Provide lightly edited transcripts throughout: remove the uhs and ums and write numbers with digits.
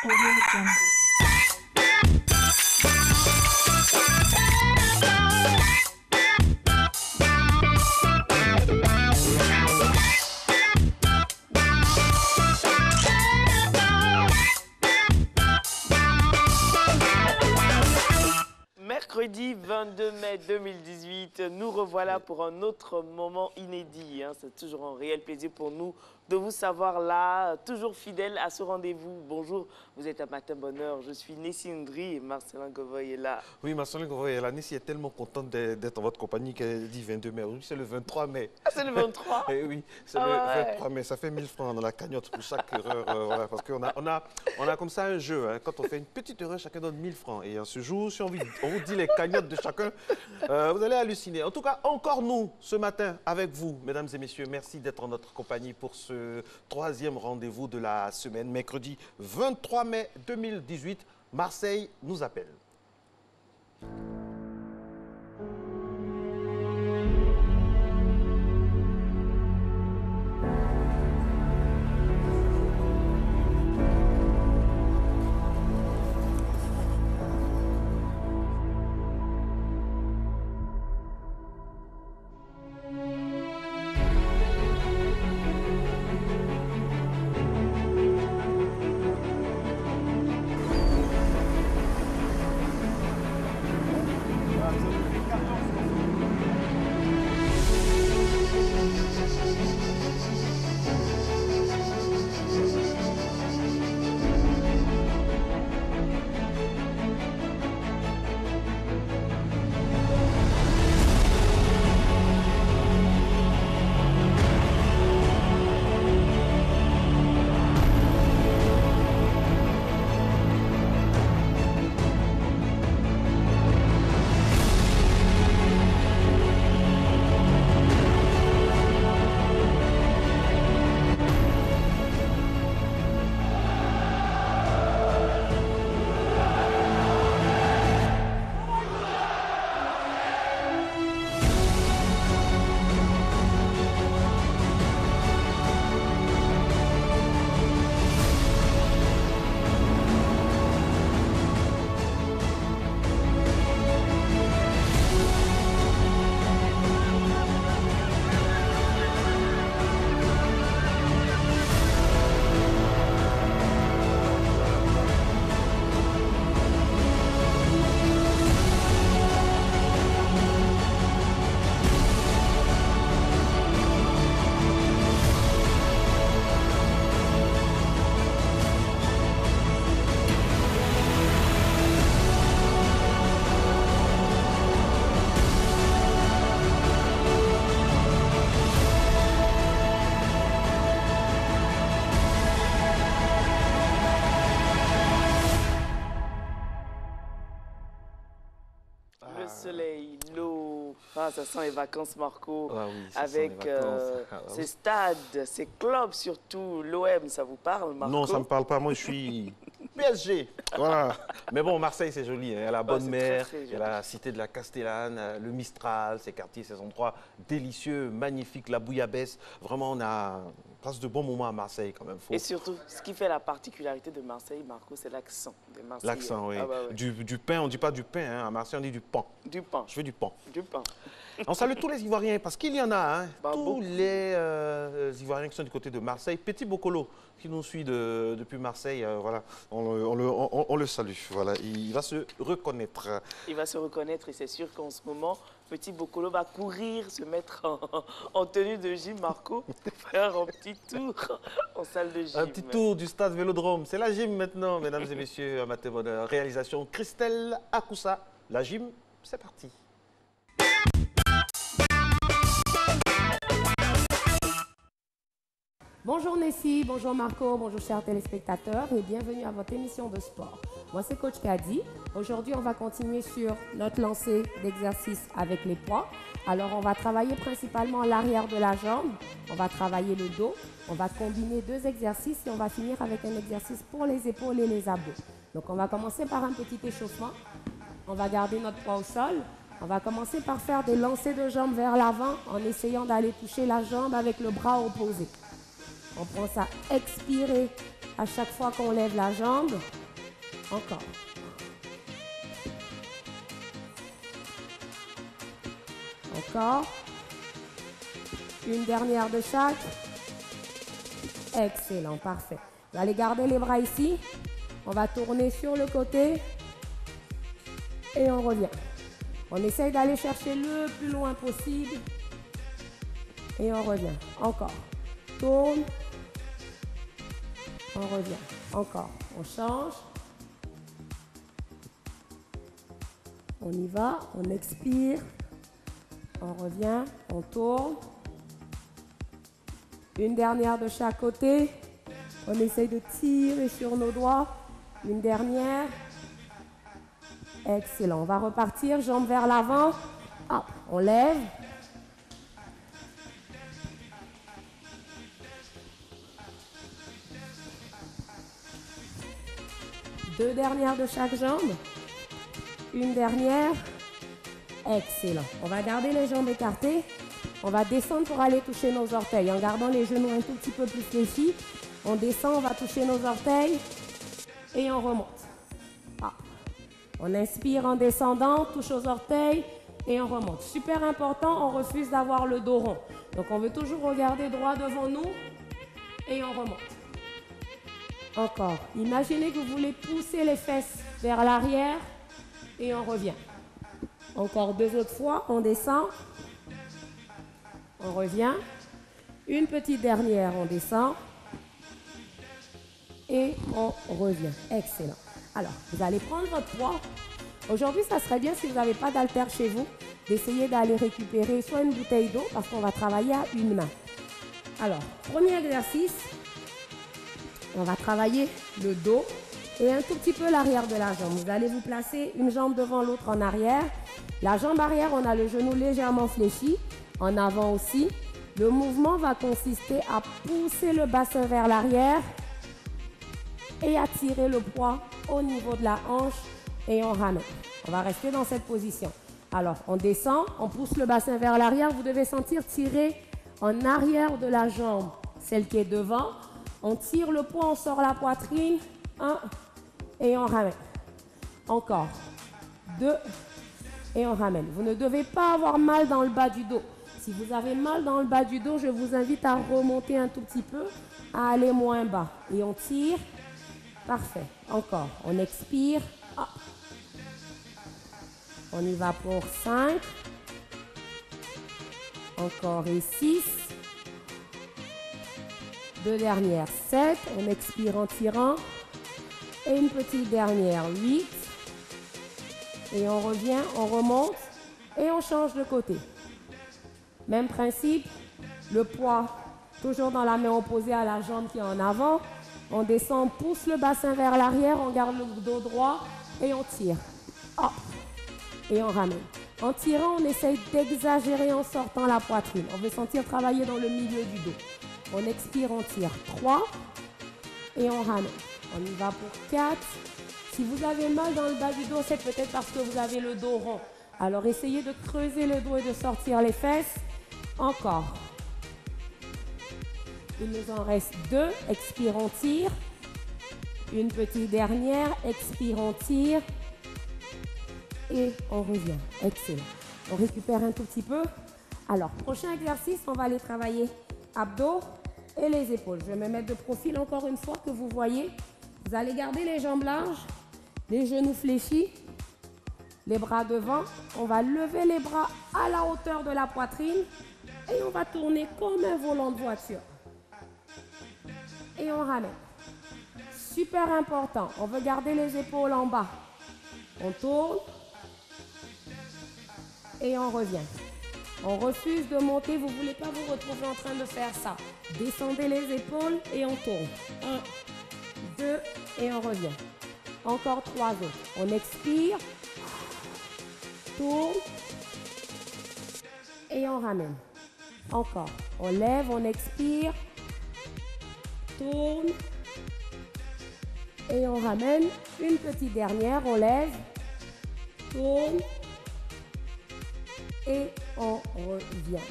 Audio Jungle. Mercredi 22 mai 2018, nous revoilà pour un autre moment inédit. C'est toujours un réel plaisir pour nous de vous savoir là, toujours fidèle à ce rendez-vous. Bonjour, vous êtes à Matin Bonheur. Je suis Nessie Ndri et Marcelin Govoy est là. Oui, Marcelin Govoy est là. Nessie est tellement contente d'être en votre compagnie qu'elle dit 22 mai. Oui, c'est le 23 mai. Ah, c'est le 23? Eh oui, c'est le 23 mai. Ça fait 1000 francs dans la cagnotte pour chaque erreur. Voilà, parce qu'on a comme ça un jeu. Quand on fait une petite erreur, chacun donne 1000 francs. Et à ce jour, si on vous dit les cagnottes de chacun, vous allez halluciner. En tout cas, encore nous, ce matin, avec vous, mesdames et messieurs. Merci d'être en notre compagnie pour ce troisième rendez-vous de la semaine. Mercredi 23 mai 2018, Marseille nous appelle. Le soleil, l'eau, ça sent les vacances Marco, Ah oui, ça sent avec les vacances. ces stades, ces clubs surtout, l'OM, ça vous parle Marco? Non, ça ne me parle pas. Moi, je suis PSG. Voilà. Mais bon, Marseille, c'est joli. Il y a la Bonne c'est Mer, très il y a la Cité de la Castellane, le Mistral, ces quartiers, ces endroits délicieux, magnifiques, la bouillabaisse. Vraiment, on passe de bons moments à Marseille quand même. Et surtout, ce qui fait la particularité de Marseille, Marco, c'est l'accent des Marseillais. L'accent, oui. Ah bah ouais. Du pain, on ne dit pas du pain. Hein. À Marseille, on dit du pan. Du pain. Je veux du pan. Du pain. On salue tous les Ivoiriens parce qu'il y en a. Hein. Bah, tous beaucoup. les Ivoiriens qui sont du côté de Marseille. Petit Bocolo qui nous suit depuis Marseille. Voilà. On le salue. Voilà. Il va se reconnaître. Il va se reconnaître et c'est sûr qu'en ce moment, Petit Bocolo va courir, se mettre en tenue de gym, Marco, faire un petit tour en salle de gym. Un petit tour du stade Vélodrome. C'est la gym maintenant, mesdames et messieurs, à Matin Bonheur. Réalisation Christelle Akoussa. La gym, c'est parti. Bonjour Nessie, bonjour Marco, bonjour chers téléspectateurs et bienvenue à votre émission de sport. Moi c'est Coach Kadi. Aujourd'hui on va continuer sur notre lancée d'exercice avec les poids. Alors on va travailler principalement l'arrière de la jambe, on va travailler le dos, on va combiner deux exercices et on va finir avec un exercice pour les épaules et les abdos. Donc on va commencer par un petit échauffement, on va garder notre poids au sol. On va commencer par faire des lancers de jambes vers l'avant en essayant d'aller toucher la jambe avec le bras opposé. On pense à expirer à chaque fois qu'on lève la jambe. Encore. Encore. Une dernière de chaque. Excellent, parfait. Vous allez garder les bras ici. On va tourner sur le côté. Et on revient. On essaye d'aller chercher le plus loin possible. Et on revient. Encore. Tourne. On revient. Encore. On change. On y va. On expire. On revient. On tourne. Une dernière de chaque côté. On essaye de tirer sur nos doigts. Une dernière. Excellent. On va repartir. Jambes vers l'avant. Hop. On lève. Deux dernières de chaque jambe. Une dernière. Excellent. On va garder les jambes écartées. On va descendre pour aller toucher nos orteils en gardant les genoux un tout petit peu plus fléchis. On descend, on va toucher nos orteils et on remonte. Ah. On inspire en descendant, touche aux orteils et on remonte. Super important, on refuse d'avoir le dos rond. Donc on veut toujours regarder droit devant nous et on remonte. Encore. Imaginez que vous voulez pousser les fesses vers l'arrière et on revient. Encore deux autres fois, on descend. On revient. Une petite dernière, on descend. Et on revient. Excellent. Alors, vous allez prendre votre poids. Aujourd'hui, ça serait bien, si vous n'avez pas d'haltère chez vous, d'essayer d'aller récupérer soit une bouteille d'eau, parce qu'on va travailler à une main. Alors, premier exercice, on va travailler le dos et un tout petit peu l'arrière de la jambe. Vous allez vous placer une jambe devant l'autre en arrière. La jambe arrière, on a le genou légèrement fléchi. En avant aussi. Le mouvement va consister à pousser le bassin vers l'arrière et à tirer le poids au niveau de la hanche et on ramène. On va rester dans cette position. Alors, on descend, on pousse le bassin vers l'arrière. Vous devez sentir tirer en arrière de la jambe, celle qui est devant. On tire le poids, on sort la poitrine. 1 et on ramène. Encore. 2 et on ramène. Vous ne devez pas avoir mal dans le bas du dos. Si vous avez mal dans le bas du dos, je vous invite à remonter un tout petit peu, à aller moins bas. Et on tire. Parfait. Encore. On expire. Hop. On y va pour 5. Encore et 6. Deux dernières, 7. On expire en tirant. Et une petite dernière, 8. Et on revient, on remonte et on change de côté. Même principe, le poids toujours dans la main opposée à la jambe qui est en avant. On descend, on pousse le bassin vers l'arrière, on garde le dos droit et on tire. Hop. Et on ramène. En tirant, on essaye d'exagérer en sortant la poitrine. On veut sentir travailler dans le milieu du dos. On expire, on tire. 3 et on ramène. On y va pour 4. Si vous avez mal dans le bas du dos, c'est peut-être parce que vous avez le dos rond. Alors essayez de creuser le dos et de sortir les fesses. Encore. Il nous en reste 2. Expire, on tire. Une petite dernière. Expire, on tire. Et on revient. Excellent. On récupère un tout petit peu. Alors, prochain exercice, on va aller travailler abdos et les épaules. Je vais me mettre de profil encore une fois que vous voyez. Vous allez garder les jambes larges, les genoux fléchis, les bras devant. On va lever les bras à la hauteur de la poitrine et on va tourner comme un volant de voiture. Et on ramène. Super important. On veut garder les épaules en bas. On tourne et on revient. On refuse de monter. Vous ne voulez pas vous retrouver en train de faire ça. Descendez les épaules et on tourne. 1, 2 et on revient. Encore 3 autres. On expire. Tourne. Et on ramène. Encore. On lève, on expire. Tourne. Et on ramène. Une petite dernière. On lève. Tourne. Et on revient.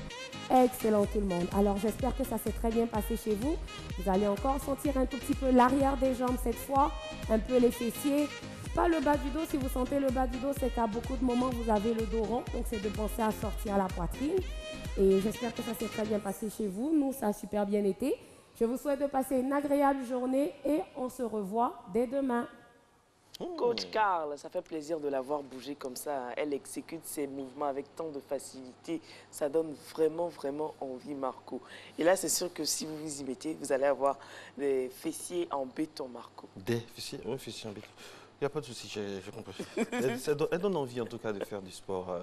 Excellent tout le monde. Alors j'espère que ça s'est très bien passé chez vous. Vous allez encore sentir un tout petit peu l'arrière des jambes cette fois, un peu les fessiers. Pas le bas du dos. Si vous sentez le bas du dos, c'est qu'à beaucoup de moments, vous avez le dos rond. Donc c'est de penser à sortir la poitrine. Et j'espère que ça s'est très bien passé chez vous. Nous, ça a super bien été. Je vous souhaite de passer une agréable journée et on se revoit dès demain. Coach Carl, ça fait plaisir de la voir bouger comme ça. Elle exécute ses mouvements avec tant de facilité. Ça donne vraiment, vraiment envie, Marco. Et là, c'est sûr que si vous vous y mettez, vous allez avoir des fessiers en béton, Marco. Des fessiers, oui, fessiers en béton. Il n'y a pas de souci, j'ai compris. Elle donne envie en tout cas de faire du sport,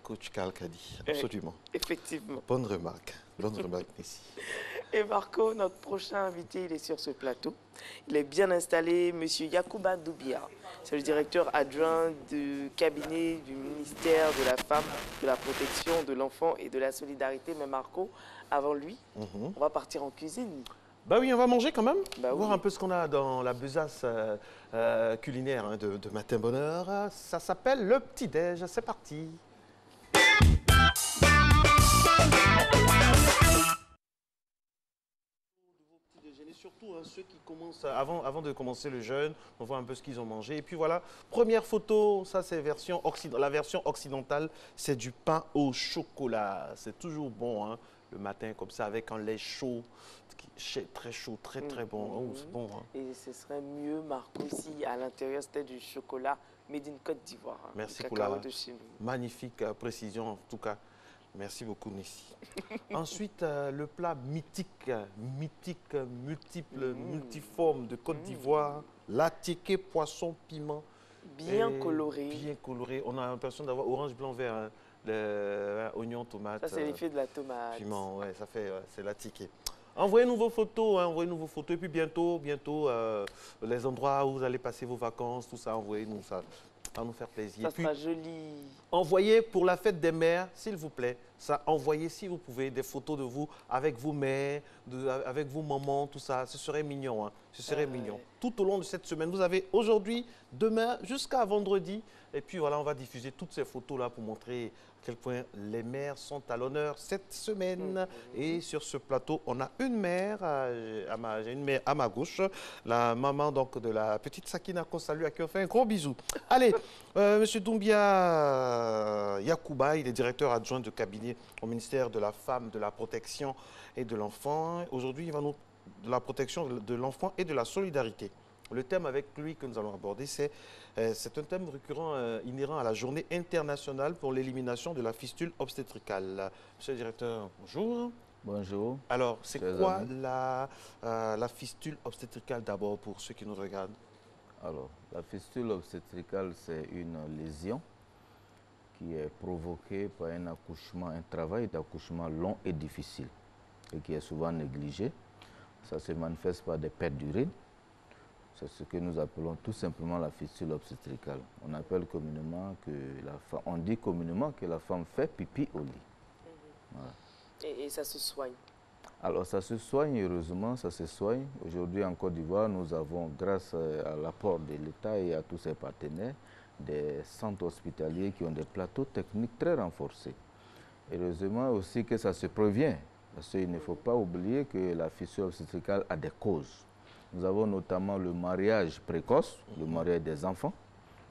coach Carl Kadi, absolument. Effectivement. Bonne remarque, ici. Et Marco, notre prochain invité, il est sur ce plateau. Il est bien installé, Monsieur Yacouba Doubia. C'est le directeur adjoint du cabinet du ministère de la Femme, de la Protection de l'Enfant et de la Solidarité. Mais Marco, avant lui, on va partir en cuisine. Bah oui, on va manger quand même, Bah voir oui. un peu ce qu'on a dans la besace culinaire hein, de Matin Bonheur. Ça s'appelle le petit-déj, c'est parti. Surtout hein, ceux qui commencent, avant de commencer le jeûne, on voit un peu ce qu'ils ont mangé. Et puis voilà, première photo, ça c'est la version occidentale, c'est du pain au chocolat. C'est toujours bon hein, le matin comme ça avec un lait chaud, très chaud, très bon. Oh, c'est bon. Hein. Et ce serait mieux, Marco, si à l'intérieur c'était du chocolat made in Côte d'Ivoire. Hein, merci du pour cacao la de chez nous. magnifique précision en tout cas. Merci beaucoup, Nessie. Ensuite, le plat mythique, multiforme de Côte d'Ivoire, l'attiqué poisson piment. Bien coloré. Bien coloré. On a l'impression d'avoir orange, blanc, vert, hein, oignon, tomate. Ça, c'est l'effet de la tomate. Piment, ouais, c'est l'attiqué. Envoyez-nous vos photos, Et puis bientôt, les endroits où vous allez passer vos vacances, tout ça, envoyez-nous ça. Ça va nous faire plaisir. Ça Et puis, sera joli. envoyez pour la fête des mères, s'il vous plaît. Envoyez, si vous pouvez, des photos de vous avec vos mères, avec vos mamans, tout ça. Ce serait mignon. Hein. Ce serait mignon. Tout au long de cette semaine, vous avez aujourd'hui, demain, jusqu'à vendredi. Et puis voilà, on va diffuser toutes ces photos-là pour montrer à quel point les mères sont à l'honneur cette semaine. Et sur ce plateau, on a une mère, j'ai une mère à ma gauche, la maman donc de la petite Sakina qu'on salue, à qui on fait un gros bisou. Allez, Monsieur Doumbia Yacouba, il est directeur adjoint de cabinet au ministère de la Femme, de la Protection et de l'Enfant. Aujourd'hui, il va nous de la protection de l'enfant et de la solidarité. Le thème avec lui que nous allons aborder, c'est un thème récurrent inhérent à la journée internationale pour l'élimination de la fistule obstétricale. Monsieur le directeur, bonjour. Bonjour. Alors, c'est quoi la fistule obstétricale d'abord pour ceux qui nous regardent? Alors, la fistule obstétricale, c'est une lésion qui est provoquée par un travail d'accouchement long et difficile et qui est souvent négligé. Ça se manifeste par des pertes d'urine. C'est ce que nous appelons tout simplement la fistule obstétricale. On dit communément que la femme fait pipi au lit. Voilà. Et ça se soigne? Alors ça se soigne, heureusement, ça se soigne. Aujourd'hui en Côte d'Ivoire, nous avons, grâce à l'apport de l'État et à tous ses partenaires, des centres hospitaliers qui ont des plateaux techniques très renforcés. Heureusement aussi que ça se prévient, parce qu'il ne faut pas oublier que la fistule obstétricale a des causes. Nous avons notamment le mariage précoce, le mariage des enfants,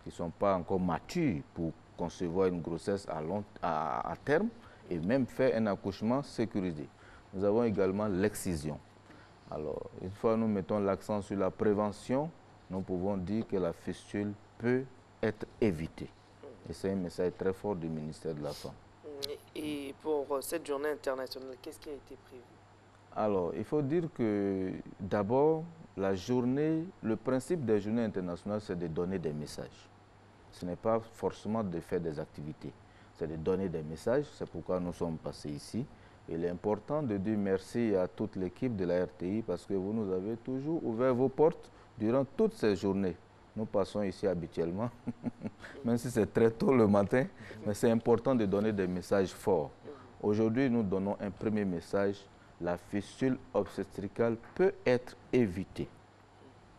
qui ne sont pas encore matures pour concevoir une grossesse à terme et même faire un accouchement sécurisé. Nous avons également l'excision. Alors, une fois nous mettons l'accent sur la prévention, nous pouvons dire que la fistule peut être évitée. Et c'est un message très fort du ministère de la Femme. Et pour cette journée internationale, qu'est-ce qui a été prévu? Alors, il faut dire que d'abord, le principe des journées internationales, c'est de donner des messages. Ce n'est pas forcément de faire des activités, c'est de donner des messages. C'est pourquoi nous sommes passés ici. Il est important de dire merci à toute l'équipe de la RTI parce que vous nous avez toujours ouvert vos portes durant toutes ces journées. Nous passons ici habituellement, même si c'est très tôt le matin, mais c'est important de donner des messages forts. Aujourd'hui, nous donnons un premier message. La fistule obstétricale peut être évitée.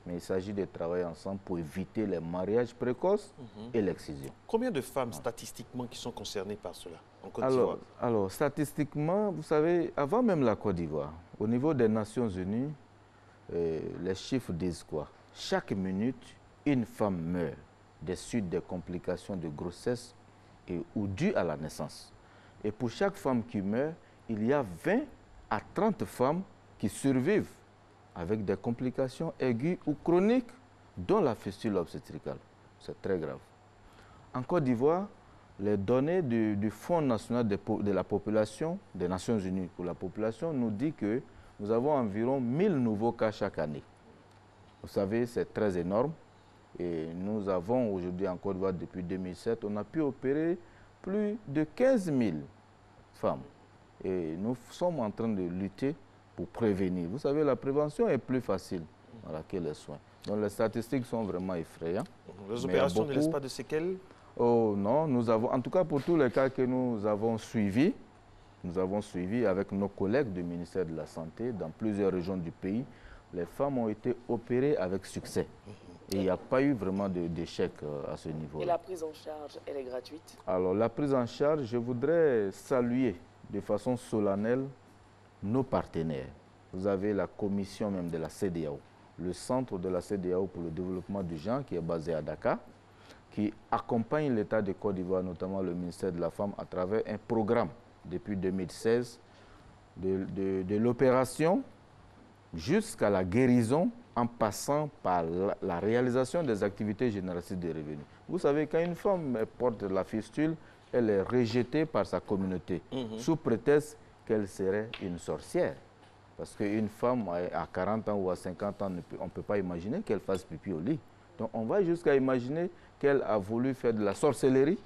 mais il s'agit de travailler ensemble pour éviter les mariages précoces et l'excision. Combien de femmes statistiquement qui sont concernées par cela en Côte Alors, d'Ivoire? alors, statistiquement, vous savez, avant même la Côte d'Ivoire, au niveau des Nations Unies, les chiffres disent quoi? Chaque minute, une femme meurt des suites des complications de grossesse ou dues à la naissance. Et pour chaque femme qui meurt, il y a 20 à 30 femmes qui survivent avec des complications aiguës ou chroniques, dont la fistule obstétricale. C'est très grave. En Côte d'Ivoire, les données du Fonds national de la population, des Nations Unies pour la population, nous disent que nous avons environ 1000 nouveaux cas chaque année. Vous savez, c'est très énorme. Et nous avons aujourd'hui en Côte d'Ivoire, depuis 2007, on a pu opérer plus de 15 000 femmes. Et nous sommes en train de lutter pour prévenir. Vous savez, la prévention est plus facile que les soins. Donc les statistiques sont vraiment effrayantes. Les opérations ne laissent pas de séquelles? Oh non, nous avons, en tout cas pour tous les cas que nous avons suivis avec nos collègues du ministère de la Santé dans plusieurs régions du pays, les femmes ont été opérées avec succès. Et il n'y a pas eu vraiment d'échec à ce niveau-là. Et la prise en charge, elle est gratuite? Alors la prise en charge, je voudrais saluer de façon solennelle nos partenaires. Vous avez la commission même de la CEDEAO, le centre de la CEDEAO pour le développement du genre qui est basé à Dakar, qui accompagne l'État de Côte d'Ivoire, notamment le ministère de la Femme, à travers un programme depuis 2016 de l'opération jusqu'à la guérison en passant par la réalisation des activités génératrices de revenus. Vous savez, quand une femme porte la fistule, elle est rejetée par sa communauté sous prétexte qu'elle serait une sorcière. Parce qu'une femme à 40 ans ou à 50 ans, on ne peut pas imaginer qu'elle fasse pipi au lit. Donc on va jusqu'à imaginer qu'elle a voulu faire de la sorcellerie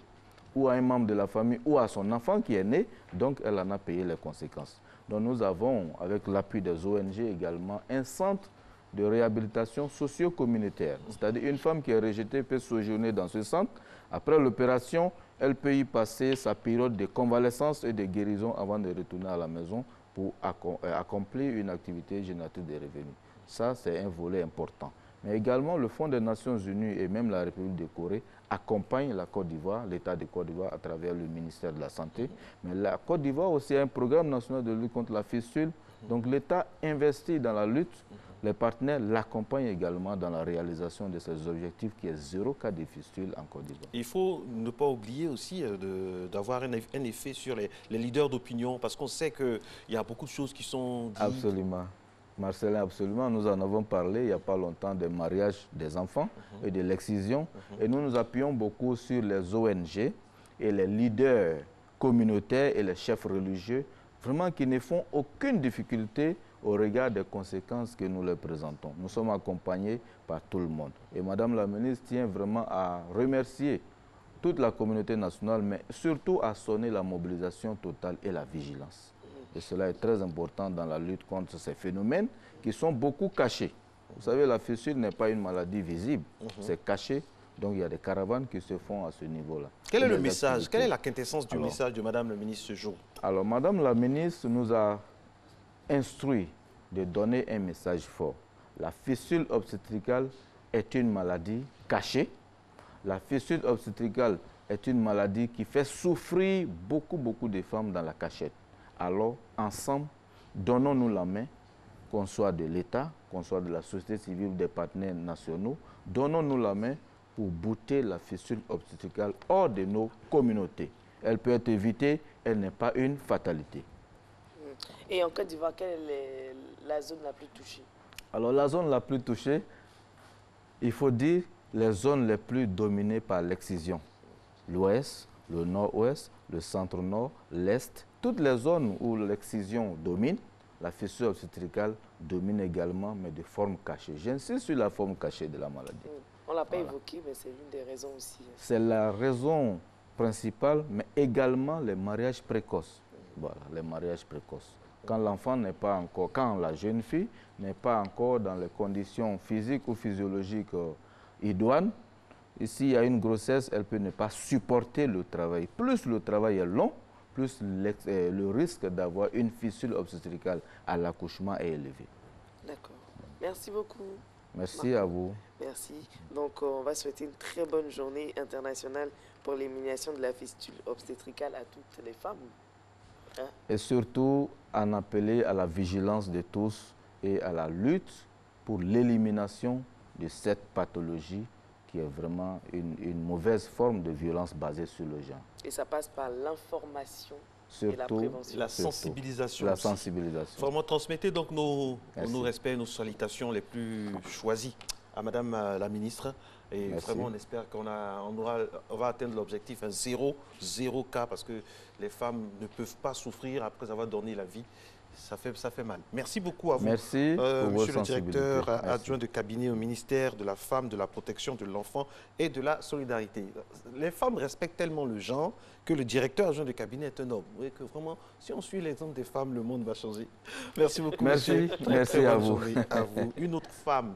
ou à un membre de la famille ou à son enfant qui est né, donc elle en a payé les conséquences. Donc nous avons, avec l'appui des ONG également, un centre de réhabilitation socio-communautaire. C'est-à-dire une femme qui est rejetée peut séjourner dans ce centre. Après l'opération, elle peut y passer sa période de convalescence et de guérison avant de retourner à la maison pour accomplir une activité génératrice de revenus. Ça, c'est un volet important. Mais également, le Fonds des Nations Unies et même la République de Corée accompagnent la Côte d'Ivoire, l'État de Côte d'Ivoire à travers le ministère de la Santé. Mais la Côte d'Ivoire aussi a un programme national de lutte contre la fistule. Donc l'État investit dans la lutte. Les partenaires l'accompagnent également dans la réalisation de ces objectifs qui est 0 cas de fistule en Côte d'Ivoire. Il faut ne pas oublier aussi d'avoir un effet sur les leaders d'opinion, parce qu'on sait qu'il y a beaucoup de choses qui sont dites. Absolument. Marcelin, absolument. Nous en avons parlé il n'y a pas longtemps des mariages des enfants et de l'excision. Et nous nous appuyons beaucoup sur les ONG et les leaders communautaires et les chefs religieux, vraiment qui ne font aucune difficulté au regard des conséquences que nous leur présentons. Nous sommes accompagnés par tout le monde. Et Madame la ministre tient vraiment à remercier toute la communauté nationale, mais surtout à sonner la mobilisation totale et la vigilance. Et cela est très important dans la lutte contre ces phénomènes qui sont beaucoup cachés. Vous savez, la fistule n'est pas une maladie visible, c'est caché. Donc il y a des caravanes qui se font à ce niveau-là. Quel est le message? Quelle est la quintessence du message de Madame la ministre ce jour? Alors, Madame la ministre nous a instruit de donner un message fort. La fistule obstétricale est une maladie cachée. La fistule obstétricale est une maladie qui fait souffrir beaucoup de femmes dans la cachette. Alors, ensemble, donnons-nous la main, qu'on soit de l'État, qu'on soit de la société civile, des partenaires nationaux, donnons-nous la main pour bouter la fistule obstétricale hors de nos communautés. Elle peut être évitée, elle n'est pas une fatalité. Et en Côte d'Ivoire, quelle est la zone la plus touchée? Alors la zone la plus touchée, il faut dire les zones les plus dominées par l'excision. L'ouest, le nord-ouest, le centre-nord, l'est. Toutes les zones où l'excision domine, la fistule obstétricale domine également, mais de forme cachée. J'insiste sur la forme cachée de la maladie. On ne l'a pas évoqué, mais c'est l'une des raisons aussi. C'est la raison principale, mais également les mariages précoces. Voilà, les mariages précoces. Quand l'enfant n'est pas encore, quand la jeune fille n'est pas encore dans les conditions physiques ou physiologiques idoines, ici il y a une grossesse, elle peut ne pas supporter le travail. Plus le travail est long, plus le risque d'avoir une fistule obstétricale à l'accouchement est élevé. D'accord. Merci beaucoup. Merci à vous. Merci. Donc, on va souhaiter une très bonne journée internationale pour l'élimination de la fistule obstétricale à toutes les femmes. Hein? Et surtout, en appeler à la vigilance de tous et à la lutte pour l'élimination de cette pathologie qui est vraiment une mauvaise forme de violence basée sur le genre. Et ça passe par l'information et la Surtout, prévention. Et la sensibilisation. la aussi. sensibilisation. Vraiment, transmettez donc nos Merci. respects, nos salutations les plus choisis à Madame la ministre. Et Merci. vraiment, on espère qu'on va atteindre l'objectif, un zéro cas, parce que les femmes ne peuvent pas souffrir après avoir donné la vie. Ça fait mal. Merci beaucoup à vous. Merci pour vos Monsieur le sensibilités. directeur Merci. adjoint de cabinet au ministère de la Femme, de la Protection de l'Enfant et de la Solidarité. Les femmes respectent tellement le genre que le directeur adjoint de cabinet est un homme. Vous voyez que vraiment, si on suit l'exemple des femmes, le monde va changer. Merci beaucoup, Merci. monsieur. Très, Merci très à bonne vous. journée à vous. Une autre femme.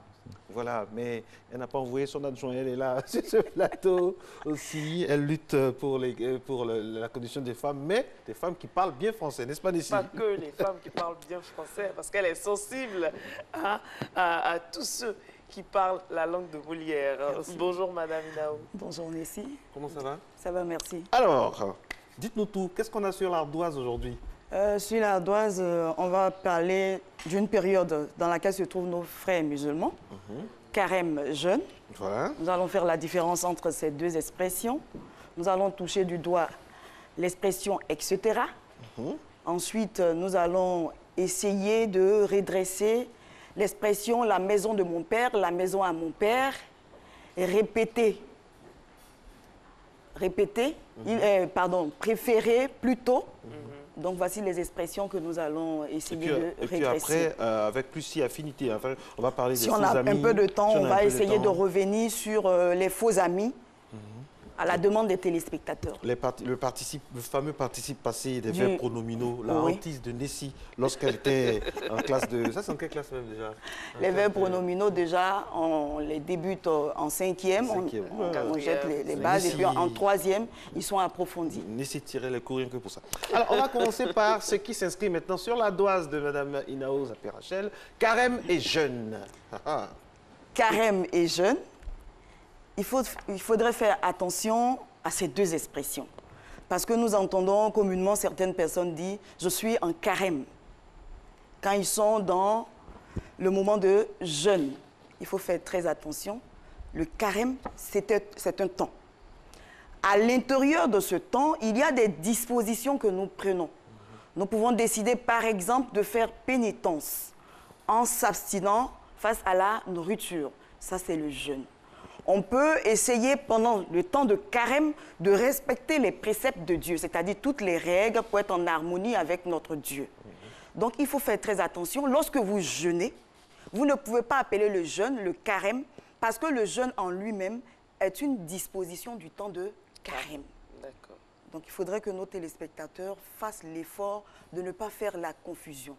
Voilà, mais elle n'a pas envoyé son adjoint, elle est là sur ce plateau aussi. Elle lutte pour la condition des femmes, mais des femmes qui parlent bien français, n'est-ce pas, Nessie? Pas que les femmes qui parlent bien français, parce qu'elle est sensible à tous ceux qui parlent la langue de Molière. Bonjour, Madame Inao. Bonjour Nessie, Comment ça va? ça va, merci. Alors, dites-nous tout, qu'est-ce qu'on a sur l'ardoise aujourd'hui? Sur l'ardoise, on va parler d'une période dans laquelle se trouvent nos frères musulmans, carême jeûne. Voilà. Nous allons faire la différence entre ces deux expressions. Nous allons toucher du doigt l'expression etc. Ensuite, nous allons essayer de redresser l'expression la maison de mon père, la maison à mon père, et répéter, préférer plutôt. Donc voici les expressions que nous allons essayer de Et puis redresser. après, avec plus si affinité, enfin, on va parler des Si faux on a amis. un peu de temps, Si on a un va peu essayer de temps. revenir sur les faux amis à la demande des téléspectateurs. Le fameux participe passé des Du- verbes pronominaux, la Oui. hantise de Nessie lorsqu'elle était en classe de... Ça, c'est en quelle classe même déjà? Les verbes pronominaux, déjà, on les débute en cinquième, Cinquième. on jette les bases, et puis Messi. en troisième, ils sont approfondis. Nessie tirait les cours rien que pour ça. Alors, on va commencer par ce qui s'inscrit maintenant sur la doise de Mme Inao Zapé-Rachel. Carême et jeûne. Ah, ah. Carême et jeûne, il faudrait faire attention à ces deux expressions. Parce que nous entendons communément certaines personnes dire « je suis en carême » quand ils sont dans le moment de jeûne. Il faut faire très attention. Le carême, c'est un temps. À l'intérieur de ce temps, il y a des dispositions que nous prenons. Nous pouvons décider, par exemple, de faire pénitence en s'abstinant face à la nourriture. Ça, c'est le jeûne. On peut essayer pendant le temps de carême de respecter les préceptes de Dieu, c'est-à-dire toutes les règles pour être en harmonie avec notre Dieu. Donc, il faut faire très attention. Lorsque vous jeûnez, vous ne pouvez pas appeler le jeûne le carême parce que le jeûne en lui-même est une disposition du temps de carême. D'accord. Donc, il faudrait que nos téléspectateurs fassent l'effort de ne pas faire la confusion.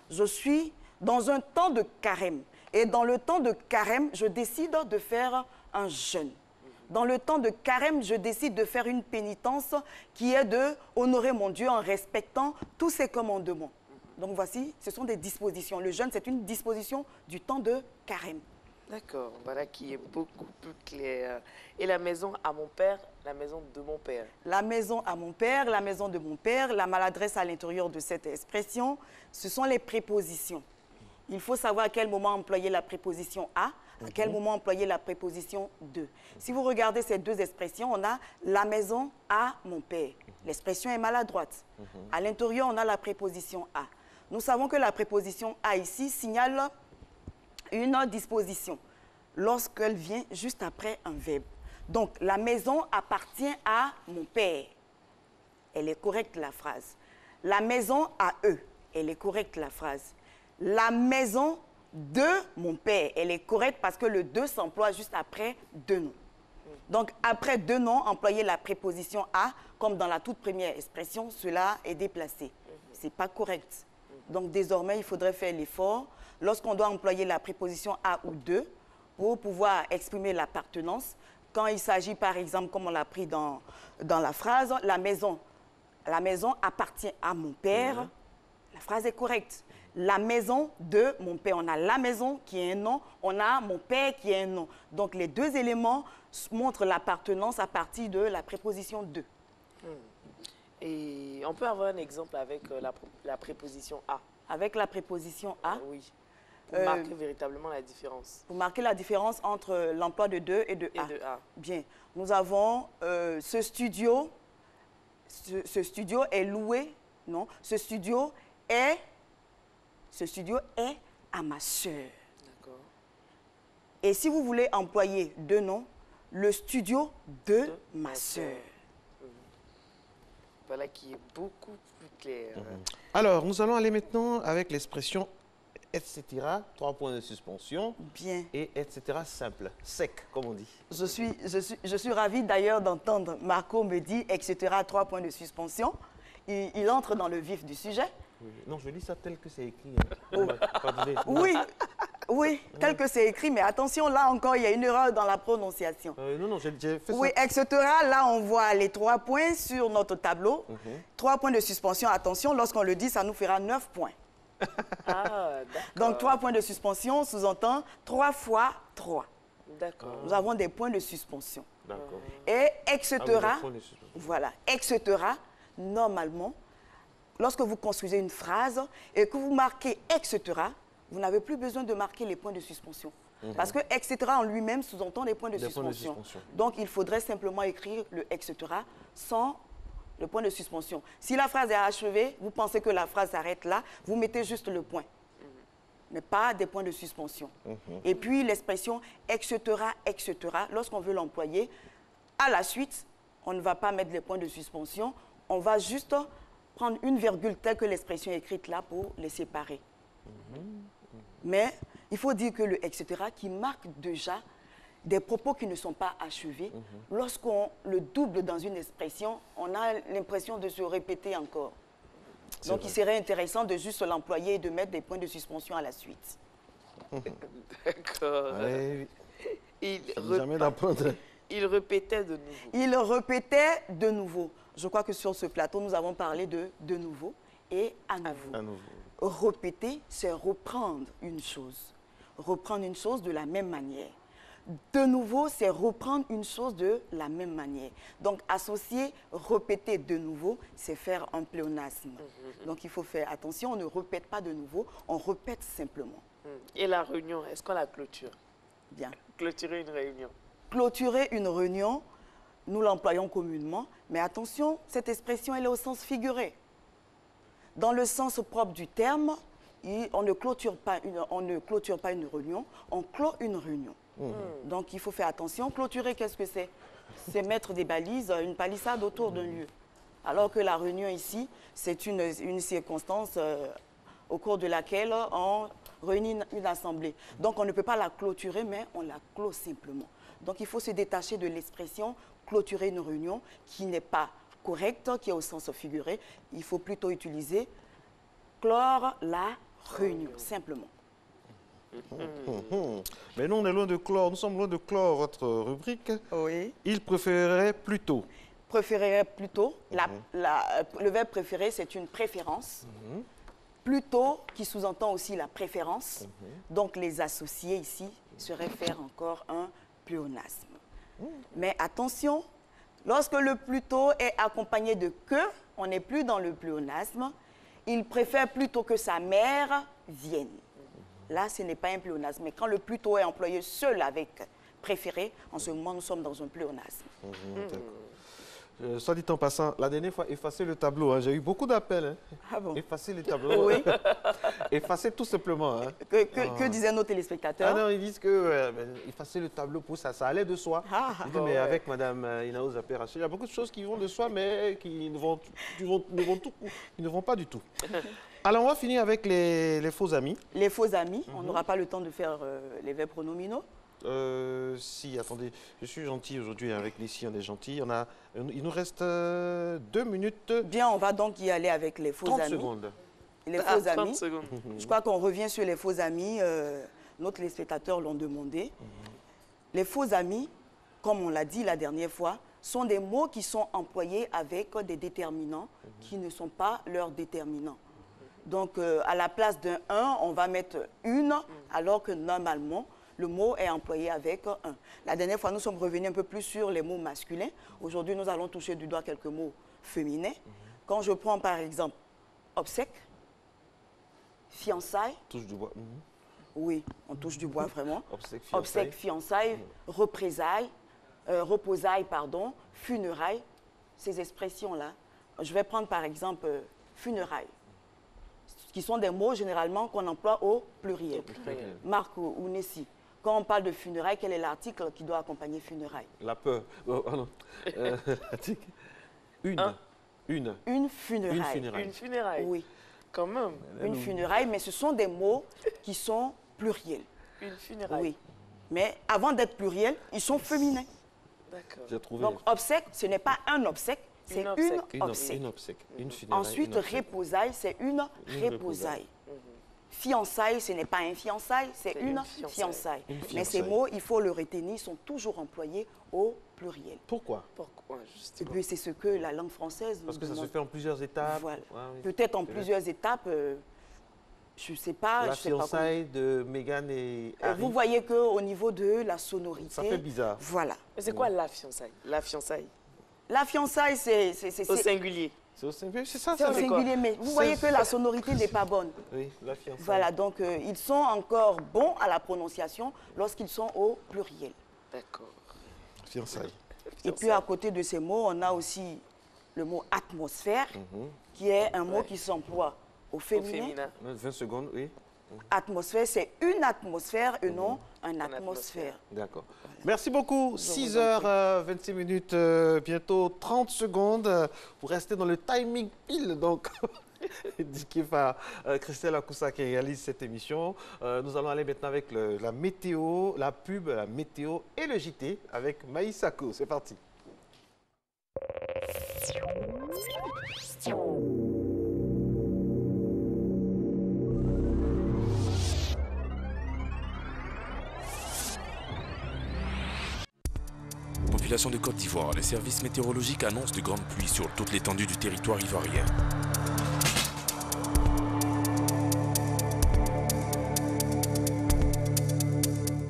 Je suis dans un temps de carême. Et dans le temps de carême, je décide de faire un jeûne. Dans le temps de carême, je décide de faire une pénitence qui est de honorer mon Dieu en respectant tous ses commandements. Donc voici, ce sont des dispositions. Le jeûne, c'est une disposition du temps de carême. D'accord, voilà qui est beaucoup plus clair. Et la maison à mon père, la maison de mon père. La maison à mon père, la maison de mon père, la maladresse à l'intérieur de cette expression, ce sont les prépositions. Il faut savoir à quel moment employer la préposition à quel moment employer la préposition de. Si vous regardez ces deux expressions, on a la maison à mon père. L'expression est maladroite. À l'intérieur, on a la préposition à. Nous savons que la préposition à ici signale une disposition lorsqu'elle vient juste après un verbe. Donc, la maison appartient à mon père. Elle est correcte, la phrase. La maison à eux. Elle est correcte, la phrase. La maison de mon père. Elle est correcte parce que le de s'emploie juste après deux noms. Donc, après deux noms, employer la préposition à, comme dans la toute première expression, cela est déplacé. Ce n'est pas correct. Donc, désormais, il faudrait faire l'effort, lorsqu'on doit employer la préposition à ou de, pour pouvoir exprimer l'appartenance. Quand il s'agit, par exemple, comme on l'a pris dans la phrase, la maison appartient à mon père, la phrase est correcte. la maison de mon père. On a la maison qui est un nom, on a mon père qui est un nom. Donc, les deux éléments montrent l'appartenance à partir de la préposition de. Et on peut avoir un exemple avec la préposition à. Avec la préposition à, Oui. Pour marquer véritablement la différence. pour marquer la différence entre l'emploi de de et de Et à. de à. Bien, nous avons ce studio est loué, non, ce studio est à ma sœur. D'accord. Et si vous voulez employer deux noms, le studio de ma sœur. Voilà qui est beaucoup plus clair. Alors, nous allons aller maintenant avec l'expression etc. 3 points de suspension. Bien. Et etc. simple, sec, comme on dit. Je suis ravie d'ailleurs d'entendre Marco me dire, etc., 3 points de suspension. Il entre dans le vif du sujet. Oui. Non, je lis ça tel que c'est écrit. Oh. Oui, oui, tel que c'est écrit, mais attention, là encore, il y a une erreur dans la prononciation. Non, non, j'ai fait Oui, ça. etc., là, on voit les 3 points sur notre tableau. 3 points de suspension, attention, lorsqu'on le dit, ça nous fera 9 points. Ah, d'accord. Donc, 3 points de suspension sous-entend 3 fois 3. D'accord. Nous avons des points de suspension. D'accord. Et etc., Ah oui, des points de suspension. voilà, etc., normalement, lorsque vous construisez une phrase et que vous marquez etc., vous n'avez plus besoin de marquer les points de suspension. Parce que etc. en lui-même sous-entend des points de Des points de suspension. suspension. Donc, il faudrait simplement écrire le etc. sans le point de suspension. Si la phrase est achevée, vous pensez que la phrase s'arrête là, vous mettez juste le point, mais pas des points de suspension. Et puis, l'expression etc., etc., lorsqu'on veut l'employer, à la suite, on ne va pas mettre les points de suspension, on va juste prendre une virgule telle que l'expression est écrite là pour les séparer. Mais il faut dire que le etc. qui marque déjà des propos qui ne sont pas achevés, lorsqu'on le double dans une expression, on a l'impression de se répéter encore. Donc, il serait intéressant de juste l'employer et de mettre des points de suspension à la suite. D'accord. Allez, Il, jamais d'apprendre. il répétait de nouveau. Il répétait de nouveau. Je crois que sur ce plateau, nous avons parlé de nouveau et à nouveau. À nouveau. Répéter, c'est reprendre une chose. Reprendre une chose de la même manière. De nouveau, c'est reprendre une chose de la même manière. Donc, associer, répéter de nouveau, c'est faire un pléonasme. Donc, il faut faire attention, on ne répète pas de nouveau, on répète simplement. Et la réunion, est-ce qu'on la clôture? Bien. Clôturer une réunion. Clôturer une réunion, nous l'employons communément, mais attention, cette expression, elle est au sens figuré. Dans le sens propre du terme, on ne clôture pas une réunion, on clôt une réunion. Donc, il faut faire attention. Clôturer, qu'est-ce que c'est? C'est mettre des balises, une palissade autour d'un lieu. Alors que la réunion ici, c'est une circonstance au cours de laquelle on réunit une assemblée. Donc, on ne peut pas la clôturer, mais on la clôt simplement. Donc, il faut se détacher de l'expression clôturer une réunion qui n'est pas correcte, qui est au sens figuré. Il faut plutôt utiliser clore la réunion, simplement. Mais nous, on est loin de clore. Nous sommes loin de clore votre rubrique. Oui. Il préférerait plutôt. Préférerait plutôt. Le verbe préférer, c'est une préférence. Plutôt, qui sous-entend aussi la préférence. Donc, les associés ici seraient faire encore un pléonasme. Mais attention, lorsque le plutôt est accompagné de que, on n'est plus dans le pléonasme. Il préfère plutôt que sa mère vienne. Là, ce n'est pas un pléonasme. Mais quand le plutôt est employé seul avec préféré, en ce moment, nous sommes dans un pléonasme. Soit dit en passant, la dernière fois, effacez le tableau. Hein. J'ai eu beaucoup d'appels. Hein. Ah bon? Effacez le tableau. Oui. Effacez tout simplement. Hein. Que disaient nos téléspectateurs? Ah non, ils disent que effacer le tableau pour ça, ça allait de soi. Ah, Je dis, mais avec Mme Inaou Zaperaché, il y a beaucoup de choses qui vont de soi, mais qui ne vont pas du tout. Alors, on va finir avec les faux amis. Les faux amis, on n'aura pas le temps de faire les verbes pronominaux. Si, attendez, je suis gentil aujourd'hui avec Lissi, on est gentil. Il nous reste 2 minutes. Bien, on va donc y aller avec les faux 30 amis. secondes. Les Ah, faux 30 amis. secondes. Je crois qu'on revient sur les faux amis. Nos téléspectateurs l'ont demandé. Les faux amis, comme on l'a dit la dernière fois, sont des mots qui sont employés avec des déterminants qui ne sont pas leurs déterminants. Donc, à la place d'un 1, on va mettre une, alors que normalement, le mot est employé avec un. La dernière fois, nous sommes revenus un peu plus sur les mots masculins. Aujourd'hui, nous allons toucher du doigt quelques mots féminins. Quand je prends par exemple obsèques, fiançailles. Touche du bois. Oui, on touche du bois vraiment. Obsèques, fiançailles. Obsèques, fiançailles, représailles, repousailles, pardon, funérailles. Ces expressions-là. Je vais prendre par exemple funérailles, qui sont des mots généralement qu'on emploie au pluriel. Marc ou Nessie, quand on parle de funérailles, quel est l'article qui doit accompagner funérailles? La peur. Oh, non. L'article. Une Funéraille. Une funéraille. Oui, Quand même. une funéraille, mais ce sont des mots qui sont pluriels. Une funéraille. Oui, mais avant d'être pluriels, ils sont féminins. D'accord. J'ai trouvé. Donc obsèque, ce n'est pas un obsèque, c'est obsèque. une obsèque. Une obsèque. Une funéraille. Ensuite, une obsèque. repousailles, c'est une repousaille. Fiançailles, ce n'est pas un fiançailles, c'est C'est une une fiançaille. fiançaille. Une Mais ces fiançaille. mots, il faut le retenir, sont toujours employés au pluriel. Pourquoi? Pourquoi, Et justement? puis, c'est ce que la langue française Parce nous que ça se demande. fait en plusieurs étapes. Voilà. Ouais, oui. Peut-être en C'est plusieurs étapes, je ne sais pas. La je sais pas comment. fiançaille de Meghan et Harry. Vous voyez qu'au niveau de la sonorité... Ça fait bizarre. Voilà. Mais c'est quoi la fiançaille? La fiançaille. La fiançaille, c'est Au singulier. C'est au singulier, c'est ça, c'est au ça fait singulier, mais vous voyez que la sonorité n'est pas bonne. Oui, la fiançaille. Voilà, donc ils sont encore bons à la prononciation lorsqu'ils sont au pluriel. D'accord. Fiançaille. Et puis à côté de ces mots, on a aussi le mot atmosphère, qui est un mot qui s'emploie au Au féminin. féminin. 20 secondes, oui. Atmosphère, c'est une atmosphère et non un atmosphère. atmosphère. D'accord. Merci beaucoup. 6h26 minutes, bientôt 30 secondes. Vous restez dans le timing pile, donc. Indiqué par Christelle Akoussa qui réalise cette émission. Nous allons aller maintenant avec la météo, la pub, la météo et le JT avec Maïs Sako. C'est parti. Population de Côte d'Ivoire, les services météorologiques annoncent de grandes pluies sur toute l'étendue du territoire ivoirien.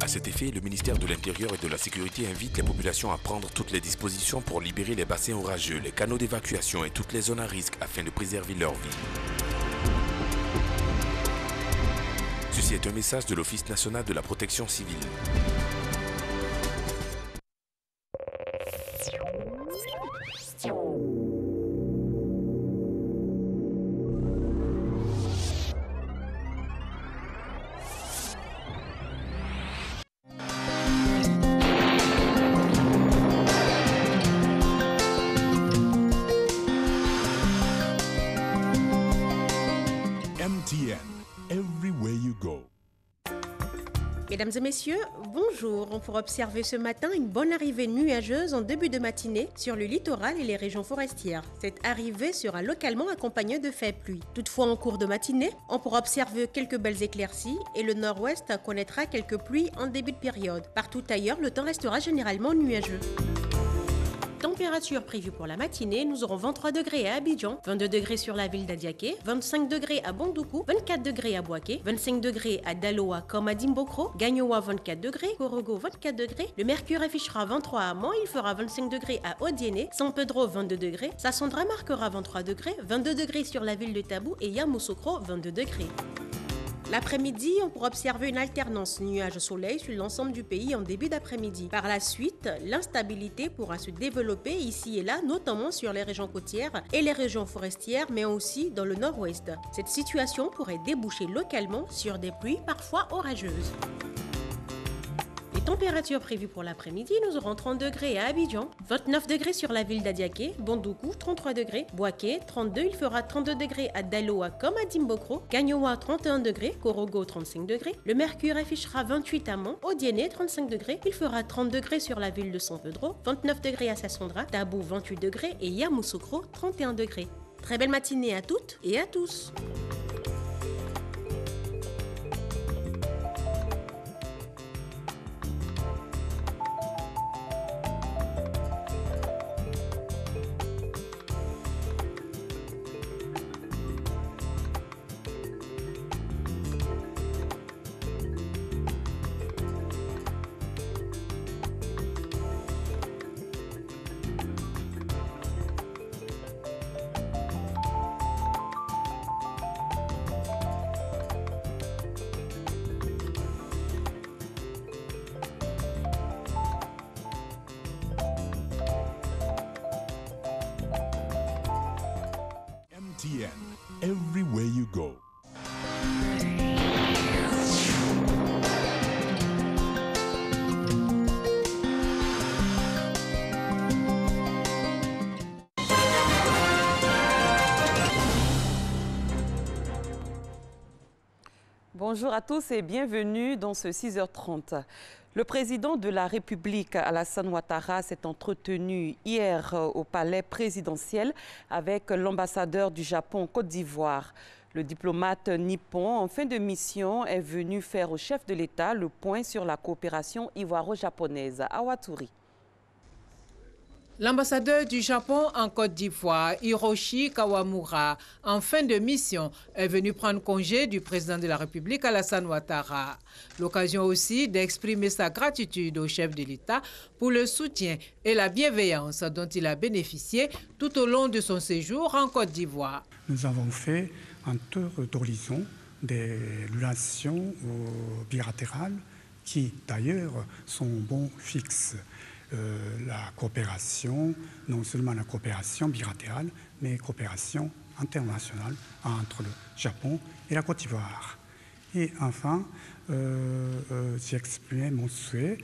À cet effet, le ministère de l'Intérieur et de la Sécurité invite les populations à prendre toutes les dispositions pour libérer les bassins orageux, les canaux d'évacuation et toutes les zones à risque afin de préserver leur vie. Ceci est un message de l'Office national de la protection civile. MTN, everywhere you go. Mesdames et messieurs, bonjour. On pourra observer ce matin une bonne arrivée nuageuse en début de matinée sur le littoral et les régions forestières. Cette arrivée sera localement accompagnée de faibles pluies. Toutefois, en cours de matinée, on pourra observer quelques belles éclaircies et le nord-ouest connaîtra quelques pluies en début de période. Partout ailleurs, le temps restera généralement nuageux. Température prévue pour la matinée, nous aurons 23 degrés à Abidjan, 22 degrés sur la ville d'Adiaké, 25 degrés à Bondoukou, 24 degrés à Boaké, 25 degrés à Daloa comme à Dimbokro, Gagnoa 24 degrés, Korogo 24 degrés, le mercure affichera 23 à Mans, il fera 25 degrés à Odiéné, San Pedro 22 degrés, Sassandra marquera 23 degrés, 22 degrés sur la ville de Tabou et Yamoussoukro 22 degrés. L'après-midi, on pourra observer une alternance nuages-soleil sur l'ensemble du pays en début d'après-midi. Par la suite, l'instabilité pourra se développer ici et là, notamment sur les régions côtières et les régions forestières, mais aussi dans le nord-ouest. Cette situation pourrait déboucher localement sur des pluies parfois orageuses. Les températures prévues pour l'après-midi, nous aurons 30 degrés à Abidjan, 29 degrés sur la ville d'Adiaké, Bondoukou 33 degrés, Boaké 32, il fera 32 degrés à Daloa comme à Dimbokro, Gagnoa 31 degrés, Korogo 35 degrés, le mercure affichera 28 à Mans, Odiéné 35 degrés, il fera 30 degrés sur la ville de San Pedro, 29 degrés à Sassandra, Tabou 28 degrés et Yamoussoukro 31 degrés. Très belle matinée à toutes et à tous. MTN, everywhere you go. Bonjour à tous et bienvenue dans ce 6h30. Le président de la République, Alassane Ouattara, s'est entretenu hier au palais présidentiel avec l'ambassadeur du Japon en Côte d'Ivoire. Le diplomate nippon, en fin de mission, est venu faire au chef de l'État le point sur la coopération ivoiro-japonaise. Awaturi. L'ambassadeur du Japon en Côte d'Ivoire, Hiroshi Kawamura, en fin de mission, est venu prendre congé du président de la République, Alassane Ouattara. L'occasion aussi d'exprimer sa gratitude au chef de l'État pour le soutien et la bienveillance dont il a bénéficié tout au long de son séjour en Côte d'Ivoire. Nous avons fait un tour d'horizon des relations bilatérales qui, d'ailleurs, sont bon fixes. La coopération, non seulement la coopération bilatérale, mais coopération internationale entre le Japon et la Côte d'Ivoire. Et enfin, j'ai exprimé mon souhait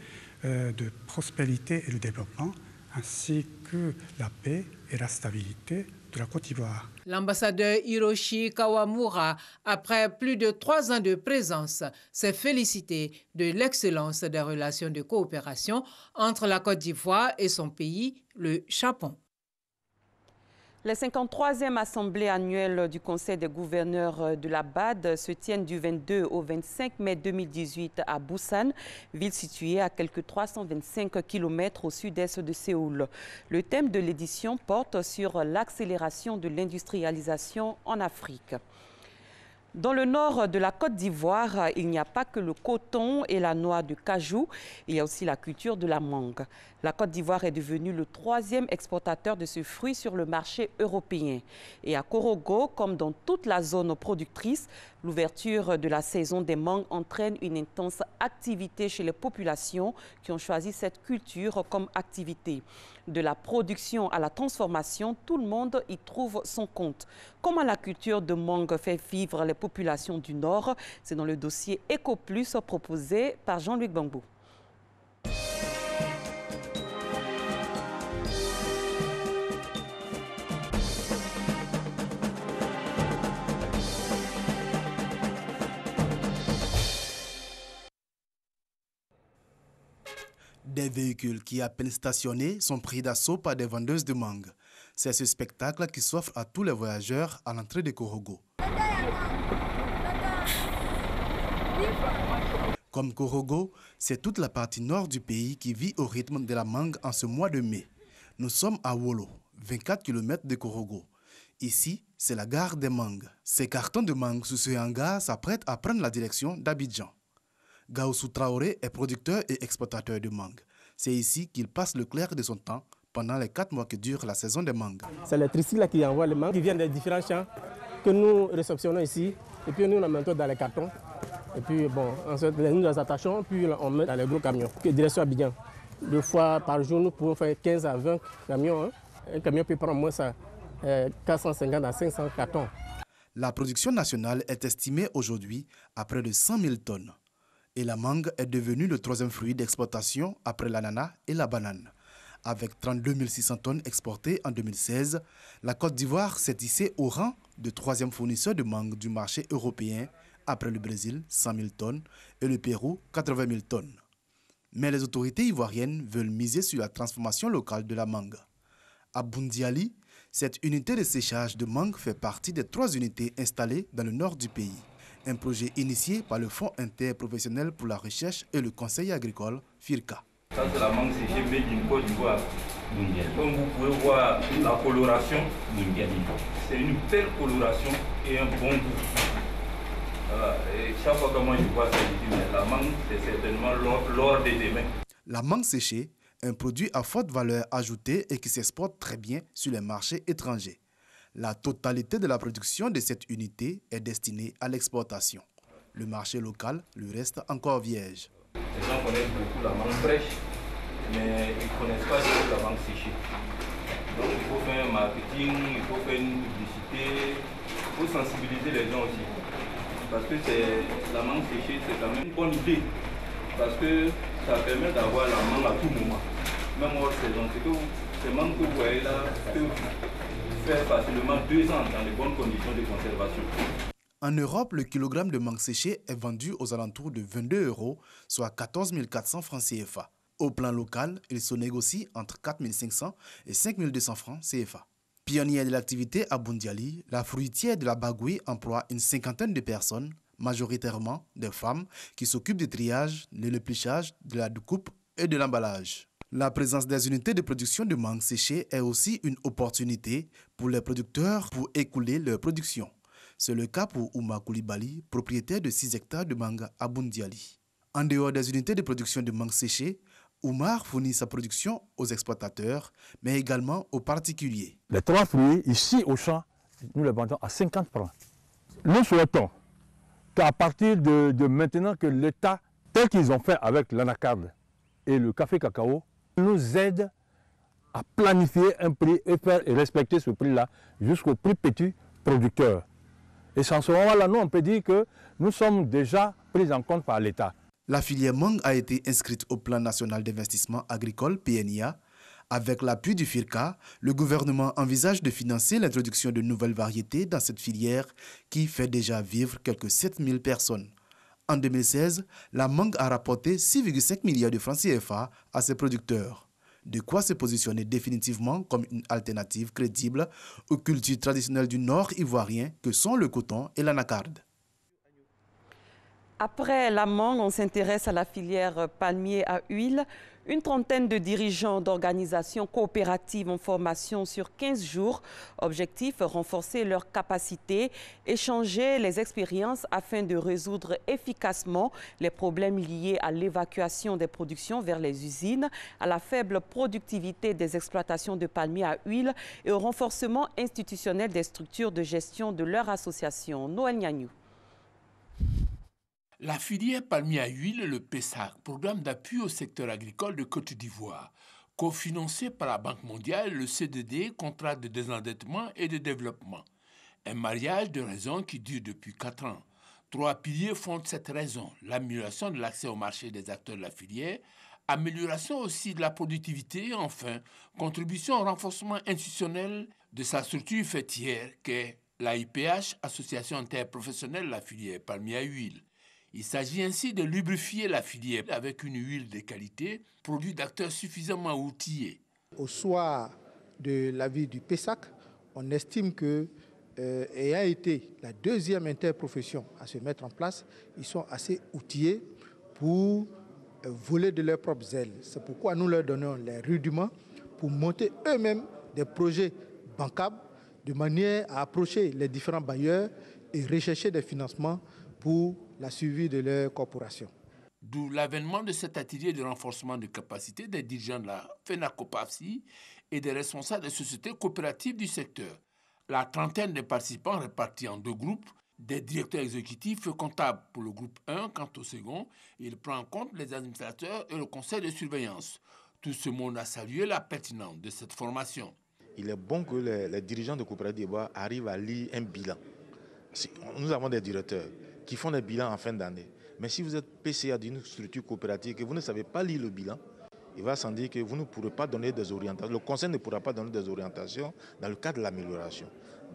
de prospérité et de développement, ainsi que la paix et la stabilité de la Côte d'Ivoire. L'ambassadeur Hiroshi Kawamura, après plus de 3 ans de présence, s'est félicité de l'excellence des relations de coopération entre la Côte d'Ivoire et son pays, le Japon. Les 53e assemblées annuelles du Conseil des gouverneurs de la BAD se tiennent du 22 au 25 mai 2018 à Busan, ville située à quelques 325 km au sud-est de Séoul. Le thème de l'édition porte sur l'accélération de l'industrialisation en Afrique. Dans le nord de la Côte d'Ivoire, il n'y a pas que le coton et la noix de cajou, il y a aussi la culture de la mangue. La Côte d'Ivoire est devenue le 3e exportateur de ce fruit sur le marché européen. Et à Korogo, comme dans toute la zone productrice, l'ouverture de la saison des mangues entraîne une intense activité chez les populations qui ont choisi cette culture comme activité. De la production à la transformation, tout le monde y trouve son compte. Comment la culture de mangue fait vivre les populations du Nord? C'est dans le dossier EcoPlus proposé par Jean-Luc Bambou. Des véhicules qui, à peine stationnés, sont pris d'assaut par des vendeuses de mangue. C'est ce spectacle qui s'offre à tous les voyageurs à l'entrée de Korogo. Comme Korogo, c'est toute la partie nord du pays qui vit au rythme de la mangue en ce mois de mai. Nous sommes à Wolo, 24 km de Korogo. Ici, c'est la gare des mangues. Ces cartons de mangue sous ce hangar s'apprêtent à prendre la direction d'Abidjan. Gaoussou Traoré est producteur et exportateur de mangue. C'est ici qu'il passe le clair de son temps pendant les 4 mois que dure la saison des mangues. C'est le tricycle qui envoie les mangues qui viennent des différents champs que nous réceptionnons ici. Et puis nous les mettons dans les cartons. Et puis bon, ensuite nous les attachons, puis on met dans les gros camions. Direction Abidjan. 2 fois par jour, nous pouvons faire 15 à 20 camions. Un camion peut prendre moins ça, 450 à 500 cartons. La production nationale est estimée aujourd'hui à près de 100 000 tonnes. Et la mangue est devenue le 3e fruit d'exportation après l'ananas et la banane. Avec 32 600 tonnes exportées en 2016, la Côte d'Ivoire s'est hissée au rang de 3e fournisseur de mangue du marché européen, après le Brésil, 100 000 tonnes, et le Pérou, 80 000 tonnes. Mais les autorités ivoiriennes veulent miser sur la transformation locale de la mangue. À Bundiali, cette unité de séchage de mangue fait partie des 3 unités installées dans le nord du pays. Un projet initié par le Fonds interprofessionnel pour la recherche et le conseil agricole, FIRCA. Ça, c'est la mangue séchée made in Côte d'Ivoire. Comme vous pouvez voir la coloration, c'est une belle coloration et un bon goût. Voilà. Et chaque fois que moi je vois ça, je dis, mais la mangue, c'est certainement l'or des demain. La mangue séchée, un produit à forte valeur ajoutée et qui s'exporte très bien sur les marchés étrangers. La totalité de la production de cette unité est destinée à l'exportation. Le marché local lui reste encore vierge. Les gens connaissent beaucoup la mangue fraîche, mais ils ne connaissent pas beaucoup la mangue séchée. Donc il faut faire un marketing, il faut faire une publicité Et il faut sensibiliser les gens aussi. Parce que la mangue séchée, c'est quand même une bonne idée. Parce que ça permet d'avoir la mangue à tout moment. Même hors saison. Ces mangues que vous voyez là peuvent faire facilement 2 ans dans les bonnes conditions de conservation. En Europe, le kilogramme de mangue séchée est vendu aux alentours de 22 €, soit 14 400 francs CFA. Au plan local, il se négocie entre 4 500 et 5 200 francs CFA. Pionnière de l'activité à Boundiali, la fruitière de la Bagoui emploie une 50aine de personnes, majoritairement des femmes, qui s'occupent du triage, de l'épluchage, de la découpe et de l'emballage. La présence des unités de production de mangue séchée est aussi une opportunité pour les producteurs pour écouler leur production. C'est le cas pour Ouma Koulibaly, propriétaire de 6 hectares de mangue à Boundiali. En dehors des unités de production de mangue séchée, Oumar fournit sa production aux exploitateurs, mais également aux particuliers. Les 3 fruits, ici au champ, nous les vendons à 50 francs. Nous souhaitons qu'à partir de maintenant que l'État, tel qu'ils ont fait avec l'anacarde et le café cacao, nous aide à planifier un prix et faire et respecter ce prix-là jusqu'au plus petit producteur. Et sans ce moment-là, nous, on peut dire que nous sommes déjà pris en compte par l'État. La filière mangue a été inscrite au plan national d'investissement agricole, PNIA. Avec l'appui du FIRCA, le gouvernement envisage de financer l'introduction de nouvelles variétés dans cette filière qui fait déjà vivre quelques 7000 personnes. En 2016, la mangue a rapporté 6,5 milliards de francs CFA à ses producteurs. De quoi se positionner définitivement comme une alternative crédible aux cultures traditionnelles du Nord ivoirien que sont le coton et l'anacarde. Après la mangue, on s'intéresse à la filière palmier à huile. Une trentaine de dirigeants d'organisations coopératives en formation sur 15 jours. Objectif, renforcer leurs capacités, échanger les expériences afin de résoudre efficacement les problèmes liés à l'évacuation des productions vers les usines, à la faible productivité des exploitations de palmiers à huile et au renforcement institutionnel des structures de gestion de leur association. Noël Niagnou. La filière palmier à huile, le PESAC, programme d'appui au secteur agricole de Côte d'Ivoire, cofinancé par la Banque mondiale, le CDD, contrat de désendettement et de développement. Un mariage de raisons qui dure depuis 4 ans. 3 piliers fondent cette raison: l'amélioration de l'accès au marché des acteurs de la filière, amélioration aussi de la productivité et enfin, contribution au renforcement institutionnel de sa structure fêtière qu'est l'AIPH, Association interprofessionnelle de la filière palmier à huile. Il s'agit ainsi de lubrifier la filière avec une huile de qualité, produit d'acteurs suffisamment outillés. Au soir de l'avis du PESAC, on estime que, ayant été la 2e interprofession à se mettre en place, ils sont assez outillés pour voler de leurs propres ailes. C'est pourquoi nous leur donnons les rudiments pour monter eux-mêmes des projets bancables de manière à approcher les différents bailleurs et rechercher des financements pour la suivi de leur corporation. D'où l'avènement de cet atelier de renforcement de capacité des dirigeants de la FENACOPAFSI et des responsables des sociétés coopératives du secteur. La trentaine de participants répartis en 2 groupes, des directeurs exécutifs comptables pour le groupe 1, quant au second, il prend en compte les administrateurs et le conseil de surveillance. Tout ce monde a salué la pertinence de cette formation. Il est bon que les dirigeants de coopératives d'Ivoire arrivent à lire un bilan. Nous avons des directeurs qui font des bilans en fin d'année. Mais si vous êtes PCA d'une structure coopérative et que vous ne savez pas lire le bilan, il va sans dire que vous ne pourrez pas donner des orientations. Le conseil ne pourra pas donner des orientations dans le cadre de l'amélioration.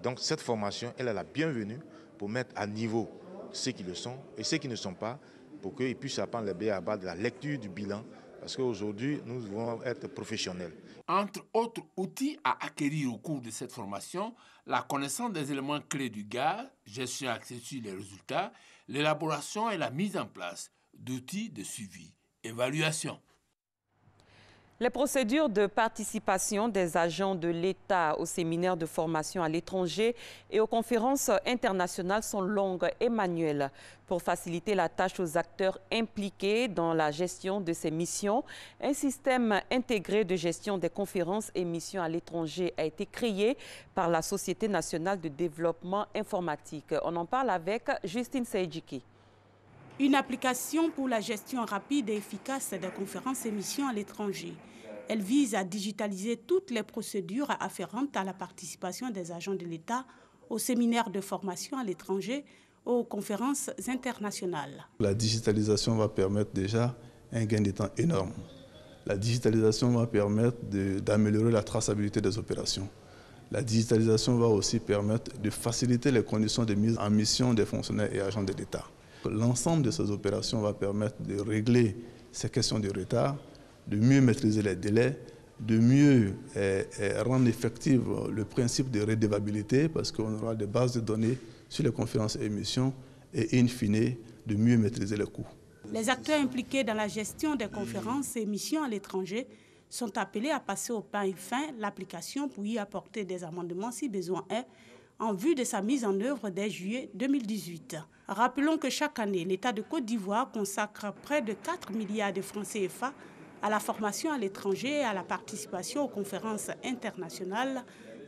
Donc cette formation, elle est la bienvenue pour mettre à niveau ceux qui le sont et ceux qui ne sont pas, pour qu'ils puissent apprendre les b.a.-ba de la lecture du bilan. Parce qu'aujourd'hui, nous devons être professionnels. Entre autres outils à acquérir au cours de cette formation, la connaissance des éléments clés du gaz, gestion axée sur les résultats, l'élaboration et la mise en place d'outils de suivi, évaluation. Les procédures de participation des agents de l'État aux séminaires de formation à l'étranger et aux conférences internationales sont longues et manuelles. Pour faciliter la tâche aux acteurs impliqués dans la gestion de ces missions, un système intégré de gestion des conférences et missions à l'étranger a été créé par la Société nationale de développement informatique. On en parle avec Justine Seydjiki. Une application pour la gestion rapide et efficace des conférences et missions à l'étranger. Elle vise à digitaliser toutes les procédures afférentes à la participation des agents de l'État aux séminaires de formation à l'étranger, aux conférences internationales. La digitalisation va permettre déjà un gain de temps énorme. La digitalisation va permettre d'améliorer la traçabilité des opérations. La digitalisation va aussi permettre de faciliter les conditions de mise en mission des fonctionnaires et agents de l'État. L'ensemble de ces opérations va permettre de régler ces questions de retard, de mieux maîtriser les délais, de mieux rendre effectif le principe de redevabilité parce qu'on aura des bases de données sur les conférences et émissions et in fine de mieux maîtriser les coûts. Les acteurs impliqués dans la gestion des conférences et émissions à l'étranger sont appelés à passer au peigne fin l'application pour y apporter des amendements si besoin est en vue de sa mise en œuvre dès juillet 2018. Rappelons que chaque année, l'État de Côte d'Ivoire consacre près de 4 milliards de francs CFA à la formation à l'étranger et à la participation aux conférences internationales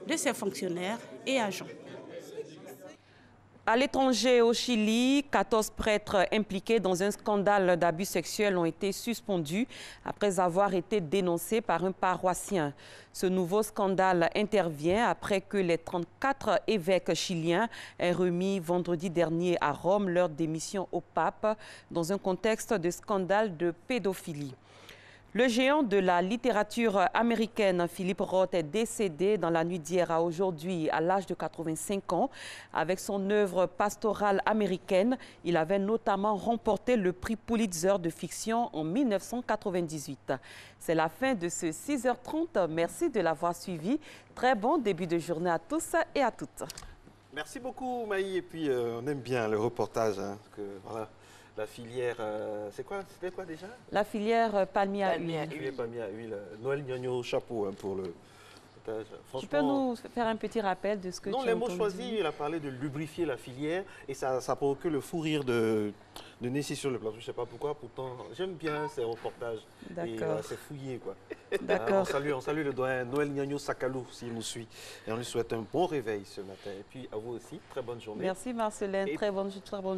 de ses fonctionnaires et agents. À l'étranger, au Chili, 14 prêtres impliqués dans un scandale d'abus sexuels ont été suspendus après avoir été dénoncés par un paroissien. Ce nouveau scandale intervient après que les 34 évêques chiliens aient remis vendredi dernier à Rome leur démission au pape dans un contexte de scandale de pédophilie. Le géant de la littérature américaine, Philip Roth, est décédé dans la nuit d'hier à aujourd'hui à l'âge de 85 ans. Avec son œuvre pastorale américaine, il avait notamment remporté le prix Pulitzer de fiction en 1998. C'est la fin de ce 6h30. Merci de l'avoir suivi. Très bon début de journée à tous et à toutes. Merci beaucoup, Maï. Et puis, on aime bien le reportage. Voilà. La filière, c'était quoi déjà? La filière palmier à huile. Palmier à huile. Noël Gnagno, chapeau pour le reportage. Tu peux nous faire un petit rappel de ce que tu as entendu? Non, les mots choisis, il a parlé de lubrifier la filière et ça provoque le fou rire de Nessie sur le plateau. Je ne sais pas pourquoi, pourtant j'aime bien ces reportages. D'accord. C'est fouillé, quoi. D'accord. On salue le doyen Noël Gnagno Sakalou s'il nous suit. Et on lui souhaite un bon réveil ce matin. Et puis à vous aussi, très bonne journée. Merci Marcelin, très bonne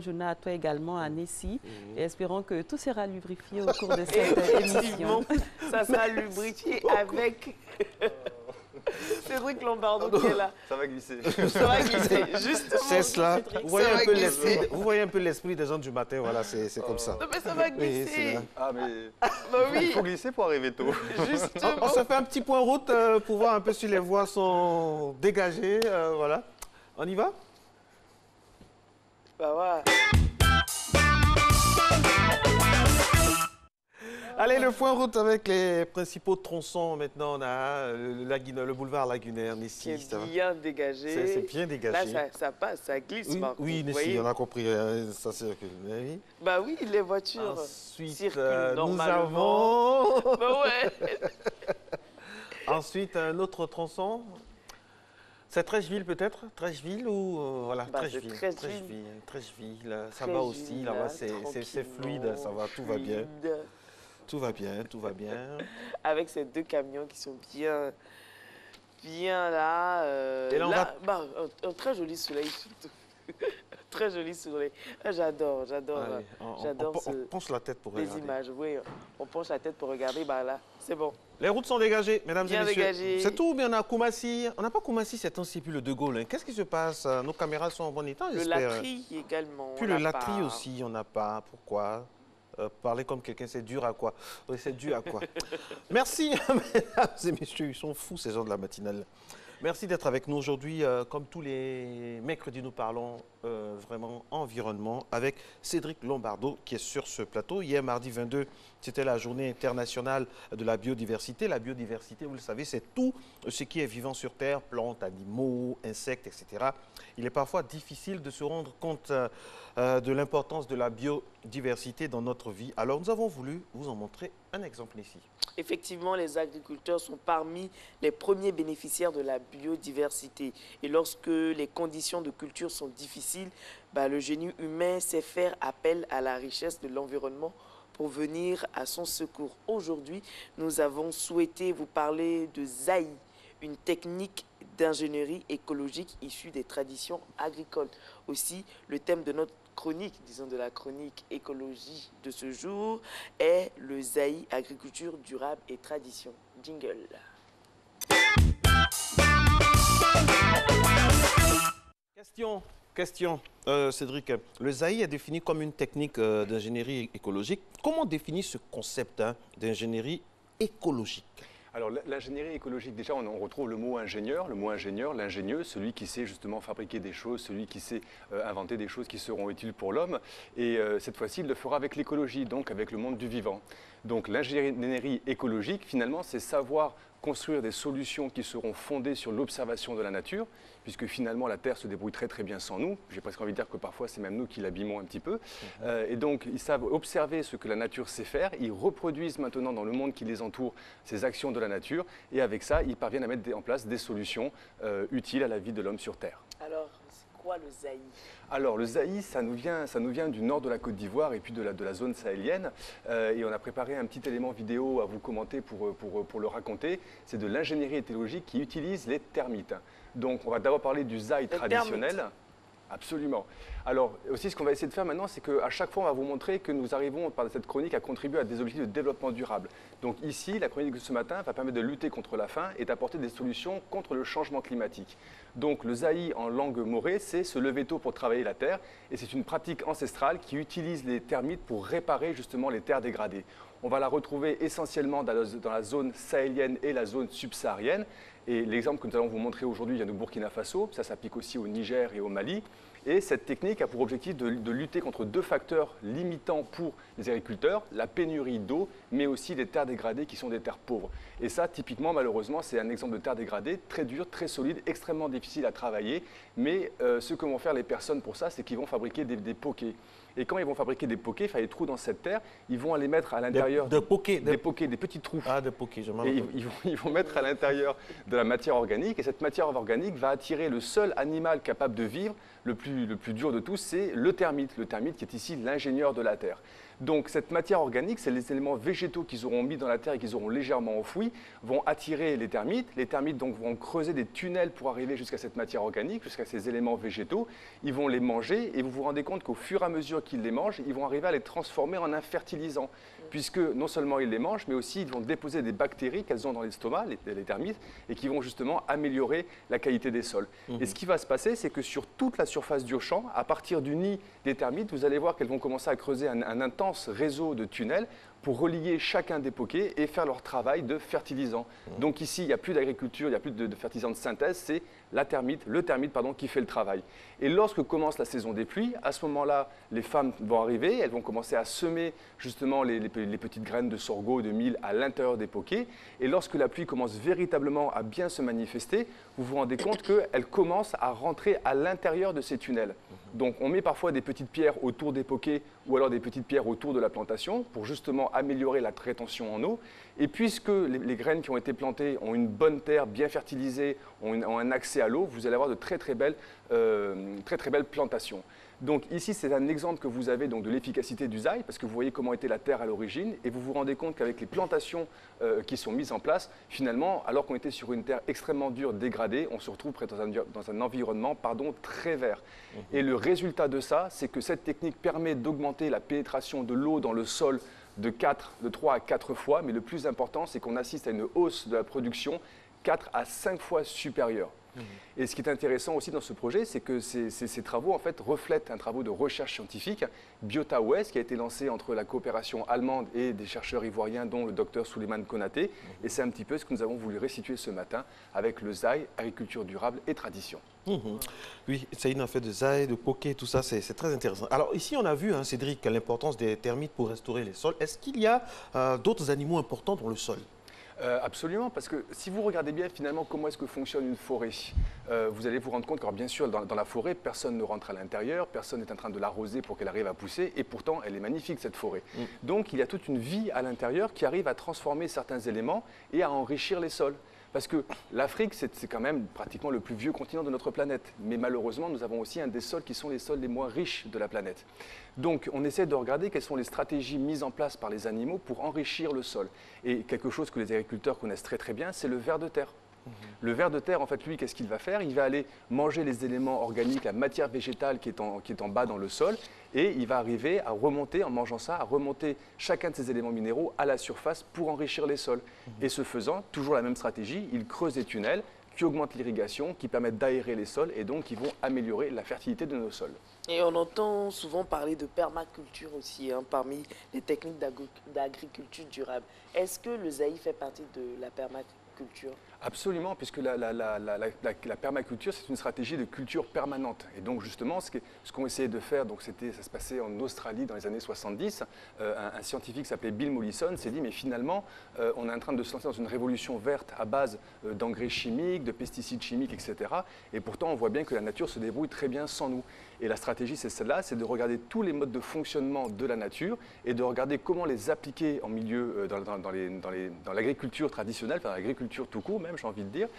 journée à toi également, à Nessie. Et espérons que tout sera lubrifié au cours de cette émission. Ça sera lubrifié avec... Cédric Lombardo qui est là. Ça va glisser. Ça va glisser, justement. C'est cela. Vous voyez un peu l'esprit des gens du matin, voilà, c'est comme ça. Non mais ça va glisser. Oui, ah mais bah oui. Il faut glisser pour arriver tôt. Justement. On se fait un petit point route pour voir un peu si les voies sont dégagées, voilà. On y va? Bah ouais. Allez, le point route avec les principaux tronçons. Maintenant, on a le boulevard lagunaire, Nessie. C'est bien dégagé. C'est bien dégagé. Là, ça passe, ça glisse. Oui, Nessie, on a compris. Ça circule. Oui. Bah oui, les voitures Ensuite, circulent normalement. Nous avons... bah ouais. Ensuite, un autre tronçon. C'est Trècheville peut-être? Trècheville ou voilà, Trècheville. Trècheville, ça va aussi. Là-bas, c'est fluide, ça va, tout va bien. Tout va bien, tout va bien. Avec ces deux camions qui sont bien là. Et là, un très joli soleil surtout. Très joli soleil. J'adore on penche la tête pour regarder. Les images, oui. On penche la tête pour regarder, bah là, c'est bon. Les routes sont dégagées, mesdames et messieurs. Dégagées. C'est tout, mais on a Koumassi. On n'a pas Koumassi ces temps-ci, puis le De Gaulle. Hein. Qu'est-ce qui se passe? Nos caméras sont en bon état, j'espère. Le Latry également. Puis le Latry aussi, on n'a pas. Pourquoi? Parler comme quelqu'un, c'est dur à quoi? Oui, c'est dur à quoi? Merci, mesdames et messieurs. Ils sont fous, ces gens de la matinale. Merci d'être avec nous aujourd'hui. Comme tous les mercredis, nous parlons vraiment environnement avec Cédric Lombardo qui est sur ce plateau. Hier, mardi 22, c'était la journée internationale de la biodiversité. La biodiversité, vous le savez, c'est tout ce qui est vivant sur Terre, plantes, animaux, insectes, etc. Il est parfois difficile de se rendre compte de l'importance de la biodiversité dans notre vie. Alors, nous avons voulu vous en montrer un exemple ici. Effectivement, les agriculteurs sont parmi les premiers bénéficiaires de la biodiversité. Et lorsque les conditions de culture sont difficiles, le génie humain sait faire appel à la richesse de l'environnement pour venir à son secours. Aujourd'hui, nous avons souhaité vous parler de Zaï, une technique d'ingénierie écologique issue des traditions agricoles. Aussi, le thème de notre chronique, disons de la chronique écologie de ce jour, est le Zaï, agriculture durable et tradition. Jingle. Question, Cédric. Le ZAI est défini comme une technique d'ingénierie écologique. Comment définir ce concept d'ingénierie écologique? Alors l'ingénierie écologique, déjà on retrouve le mot ingénieur, l'ingénieux, celui qui sait justement fabriquer des choses, celui qui sait inventer des choses qui seront utiles pour l'homme. Et cette fois-ci, il le fera avec l'écologie, donc avec le monde du vivant. Donc l'ingénierie écologique, finalement, c'est savoir construire des solutions qui seront fondées sur l'observation de la nature, puisque finalement la Terre se débrouille très très bien sans nous. J'ai presque envie de dire que parfois c'est même nous qui l'abîmons un petit peu. Et donc ils savent observer ce que la nature sait faire, ils reproduisent maintenant dans le monde qui les entoure ces actions de la nature, et avec ça ils parviennent à mettre en place des solutions utiles à la vie de l'homme sur Terre. Alors, c'est quoi le ZAI? Alors le ZAI, ça nous vient du nord de la Côte d'Ivoire et puis de la zone sahélienne. Et on a préparé un petit élément vidéo à vous commenter pour le raconter. C'est de l'ingénierie écologique qui utilise les termites. Donc on va d'abord parler du ZAI traditionnel. Absolument. Alors aussi ce qu'on va essayer de faire maintenant, c'est qu'à chaque fois on va vous montrer que nous arrivons par cette chronique à contribuer à des objectifs de développement durable. Donc ici, la chronique de ce matin va permettre de lutter contre la faim et d'apporter des solutions contre le changement climatique. Donc le ZAI en langue morée, c'est se lever tôt pour travailler la terre, et c'est une pratique ancestrale qui utilise les termites pour réparer justement les terres dégradées. On va la retrouver essentiellement dans la zone sahélienne et la zone subsaharienne. Et l'exemple que nous allons vous montrer aujourd'hui vient du Burkina Faso, ça s'applique aussi au Niger et au Mali. Et cette technique a pour objectif de lutter contre deux facteurs limitants pour les agriculteurs, la pénurie d'eau, mais aussi les terres dégradées qui sont des terres pauvres. Et ça, typiquement, malheureusement, c'est un exemple de terre dégradée, très dure, très solide, extrêmement difficile à travailler. Mais ce que vont faire les personnes pour ça, c'est qu'ils vont fabriquer des pokés. Et quand ils vont fabriquer des pokés, faire des trous dans cette terre, ils vont aller mettre à l'intérieur des pokés, des petits trous. Ah, des pokés, je m'en Et ils vont mettre à l'intérieur de la matière organique. Et cette matière organique va attirer le seul animal capable de vivre. Le plus dur de tous, c'est le termite qui est ici l'ingénieur de la terre. Donc cette matière organique, c'est les éléments végétaux qu'ils auront mis dans la terre et qu'ils auront légèrement enfouis, vont attirer les termites. Les termites donc vont creuser des tunnels pour arriver jusqu'à cette matière organique, jusqu'à ces éléments végétaux. Ils vont les manger et vous vous rendez compte qu'au fur et à mesure qu'ils les mangent, ils vont arriver à les transformer en un fertilisant. Puisque non seulement ils les mangent, mais aussi ils vont déposer des bactéries qu'elles ont dans l'estomac, les termites, et qui vont justement améliorer la qualité des sols. Et ce qui va se passer, c'est que sur toute la surface du champ, à partir du nid des termites, vous allez voir qu'elles vont commencer à creuser un intense réseau de tunnels pour relier chacun des pokés et faire leur travail de fertilisant. Donc ici, il n'y a plus d'agriculture, il n'y a plus de fertilisant de synthèse, c'est le termite qui fait le travail. Et lorsque commence la saison des pluies, à ce moment-là, les femmes vont arriver, elles vont commencer à semer justement les petites graines de sorgho, de mil à l'intérieur des pokés. Et lorsque la pluie commence véritablement à bien se manifester, vous vous rendez compte qu'elle commence à rentrer à l'intérieur de ces tunnels. Donc on met parfois des petites pierres autour des pokés ou alors des petites pierres autour de la plantation pour justement améliorer la rétention en eau. Et puisque les graines qui ont été plantées ont une bonne terre bien fertilisée, ont un accès à l'eau, vous allez avoir de très très belles plantations. Donc ici, c'est un exemple que vous avez donc, de l'efficacité du ZAI, parce que vous voyez comment était la terre à l'origine, et vous vous rendez compte qu'avec les plantations qui sont mises en place, finalement, alors qu'on était sur une terre extrêmement dure, dégradée, on se retrouve dans un environnement très vert. Et le résultat de ça, c'est que cette technique permet d'augmenter la pénétration de l'eau dans le sol de 3 à 4 fois, mais le plus important, c'est qu'on assiste à une hausse de la production 4 à 5 fois supérieure. Et ce qui est intéressant aussi dans ce projet, c'est que ces travaux en fait reflètent un travail de recherche scientifique, Biota West, qui a été lancé entre la coopération allemande et des chercheurs ivoiriens, dont le docteur Souleymane Konaté. Et c'est un petit peu ce que nous avons voulu restituer ce matin avec le ZAI, agriculture durable et tradition. Oui, Saïd a fait de ZAI, de poké, tout ça, c'est très intéressant. Alors ici, on a vu, Cédric, l'importance des termites pour restaurer les sols. Est-ce qu'il y a d'autres animaux importants dans le sol ? Absolument, parce que si vous regardez bien finalement comment est-ce que fonctionne une forêt, vous allez vous rendre compte que bien sûr dans la forêt, personne ne rentre à l'intérieur, personne n'est en train de l'arroser pour qu'elle arrive à pousser, et pourtant elle est magnifique cette forêt. Donc il y a toute une vie à l'intérieur qui arrive à transformer certains éléments et à enrichir les sols. Parce que l'Afrique, c'est quand même pratiquement le plus vieux continent de notre planète. Mais malheureusement, nous avons aussi un des sols qui sont les sols les moins riches de la planète. Donc, on essaie de regarder quelles sont les stratégies mises en place par les animaux pour enrichir le sol. Et quelque chose que les agriculteurs connaissent très très bien, c'est le ver de terre. Le ver de terre, en fait, lui, qu'est-ce qu'il va faire? Il va aller manger les éléments organiques, la matière végétale qui est en bas dans le sol, et il va arriver à remonter, en mangeant ça, à remonter chacun de ces éléments minéraux à la surface pour enrichir les sols. Et ce faisant, toujours la même stratégie, il creuse des tunnels, qui augmentent l'irrigation, qui permettent d'aérer les sols et donc qui vont améliorer la fertilité de nos sols. Et on entend souvent parler de permaculture aussi, hein, parmi les techniques d'agriculture durable. Est-ce que le Zaï fait partie de la permaculture? Absolument, puisque la permaculture, c'est une stratégie de culture permanente. Et donc justement, ce qu'on essayait de faire, donc ça se passait en Australie dans les années 70, un scientifique qui s'appelait Bill Mollison s'est dit, mais finalement, on est en train de se lancer dans une révolution verte à base d'engrais chimiques, de pesticides chimiques, etc. Et pourtant, on voit bien que la nature se débrouille très bien sans nous. Et la stratégie, c'est celle-là, c'est de regarder tous les modes de fonctionnement de la nature et de regarder comment les appliquer en milieu, dans l'agriculture traditionnelle, enfin l'agriculture tout court même, j'ai envie de dire,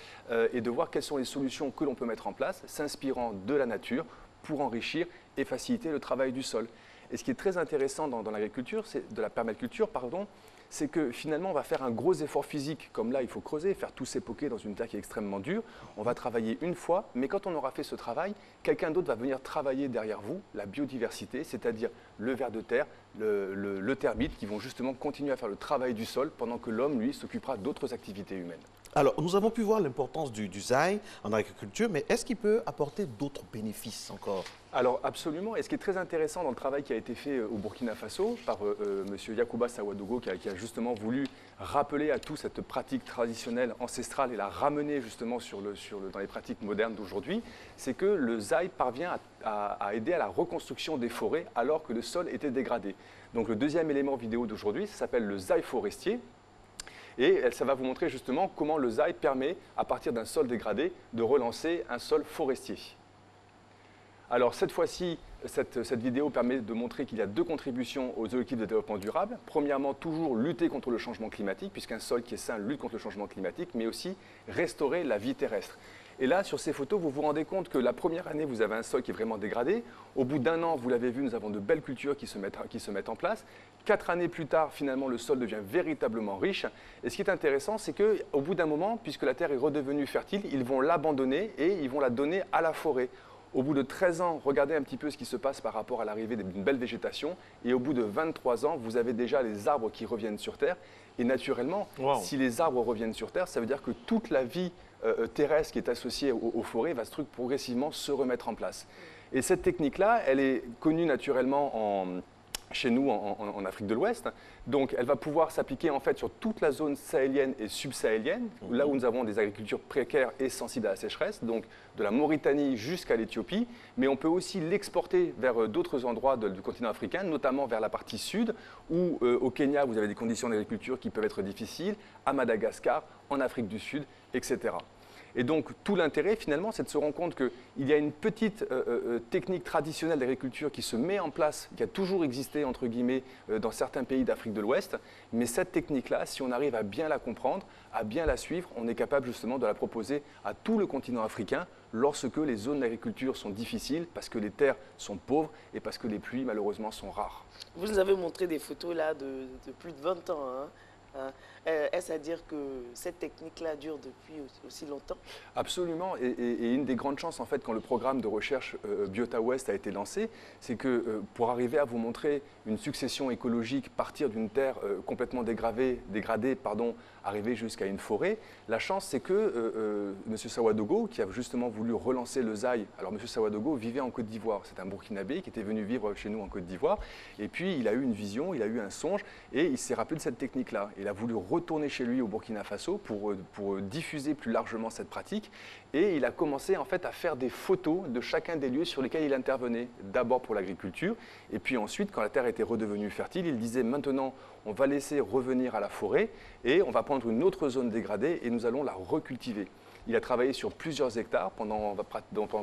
et de voir quelles sont les solutions que l'on peut mettre en place, s'inspirant de la nature pour enrichir et faciliter le travail du sol. Et ce qui est très intéressant dans l'agriculture, de la permaculture, pardon, c'est que finalement on va faire un gros effort physique, comme là il faut creuser, faire tout s'époquer dans une terre qui est extrêmement dure, on va travailler une fois, mais quand on aura fait ce travail, quelqu'un d'autre va venir travailler derrière vous, la biodiversité, c'est-à-dire le ver de terre, le termite, qui vont justement continuer à faire le travail du sol, pendant que l'homme, lui, s'occupera d'autres activités humaines. Alors, nous avons pu voir l'importance du Zaï en agriculture, mais est-ce qu'il peut apporter d'autres bénéfices encore? Alors absolument, et ce qui est très intéressant dans le travail qui a été fait au Burkina Faso par M. Yacouba Sawadogo, qui a justement voulu rappeler à tous cette pratique traditionnelle ancestrale et la ramener justement dans les pratiques modernes d'aujourd'hui, c'est que le Zaï parvient à aider à la reconstruction des forêts alors que le sol était dégradé. Donc le deuxième élément vidéo d'aujourd'hui, ça s'appelle le Zaï forestier. Et ça va vous montrer justement comment le Zaï permet, à partir d'un sol dégradé, de relancer un sol forestier. Alors cette fois-ci, cette vidéo permet de montrer qu'il y a deux contributions aux objectifs de développement durable. Premièrement, toujours lutter contre le changement climatique, puisqu'un sol qui est sain lutte contre le changement climatique, mais aussi restaurer la vie terrestre. Et là, sur ces photos, vous vous rendez compte que la première année, vous avez un sol qui est vraiment dégradé. Au bout d'un an, vous l'avez vu, nous avons de belles cultures qui se mettent en place. 4 années plus tard, finalement, le sol devient véritablement riche. Et ce qui est intéressant, c'est qu'au bout d'un moment, puisque la terre est redevenue fertile, ils vont l'abandonner et ils vont la donner à la forêt. Au bout de 13 ans, regardez un petit peu ce qui se passe par rapport à l'arrivée d'une belle végétation. Et au bout de 23 ans, vous avez déjà les arbres qui reviennent sur Terre. Et naturellement, si les arbres reviennent sur Terre, ça veut dire que toute la vie terrestre qui est associée aux forêts va progressivement se remettre en place. Et cette technique-là, elle est connue naturellement chez nous en Afrique de l'Ouest. Donc elle va pouvoir s'appliquer en fait sur toute la zone sahélienne et subsahélienne, là où nous avons des agricultures précaires et sensibles à la sécheresse, donc de la Mauritanie jusqu'à l'Éthiopie, mais on peut aussi l'exporter vers d'autres endroits du continent africain, notamment vers la partie sud, où au Kenya vous avez des conditions d'agriculture qui peuvent être difficiles, à Madagascar, en Afrique du Sud, etc. Et donc, tout l'intérêt, finalement, c'est de se rendre compte qu'il y a une petite technique traditionnelle d'agriculture qui se met en place, qui a toujours existé, entre guillemets, dans certains pays d'Afrique de l'Ouest. Mais cette technique-là, si on arrive à bien la comprendre, à bien la suivre, on est capable justement de la proposer à tout le continent africain lorsque les zones d'agriculture sont difficiles, parce que les terres sont pauvres et parce que les pluies, malheureusement, sont rares. Vous nous avez montré des photos là de plus de 20 ans, hein. Est-ce à dire que cette technique-là dure depuis aussi longtemps? Absolument. Et une des grandes chances, en fait, quand le programme de recherche Biota West a été lancé, c'est que pour arriver à vous montrer une succession écologique, partir d'une terre complètement dégradée, arriver jusqu'à une forêt, la chance, c'est que M. Sawadogo, qui a justement voulu relancer le Zaï, alors M. Sawadogo vivait en Côte d'Ivoire, c'est un Burkinabé qui était venu vivre chez nous en Côte d'Ivoire, et puis il a eu une vision, il a eu un songe, et il s'est rappelé de cette technique-là. Il a voulu retourner chez lui au Burkina Faso pour diffuser plus largement cette pratique, et il a commencé en fait à faire des photos de chacun des lieux sur lesquels il intervenait, d'abord pour l'agriculture, et puis ensuite, quand la terre était redevenue fertile, il disait maintenant on va laisser revenir à la forêt et on va prendre une autre zone dégradée et nous allons la recultiver. Il a travaillé sur plusieurs hectares pendant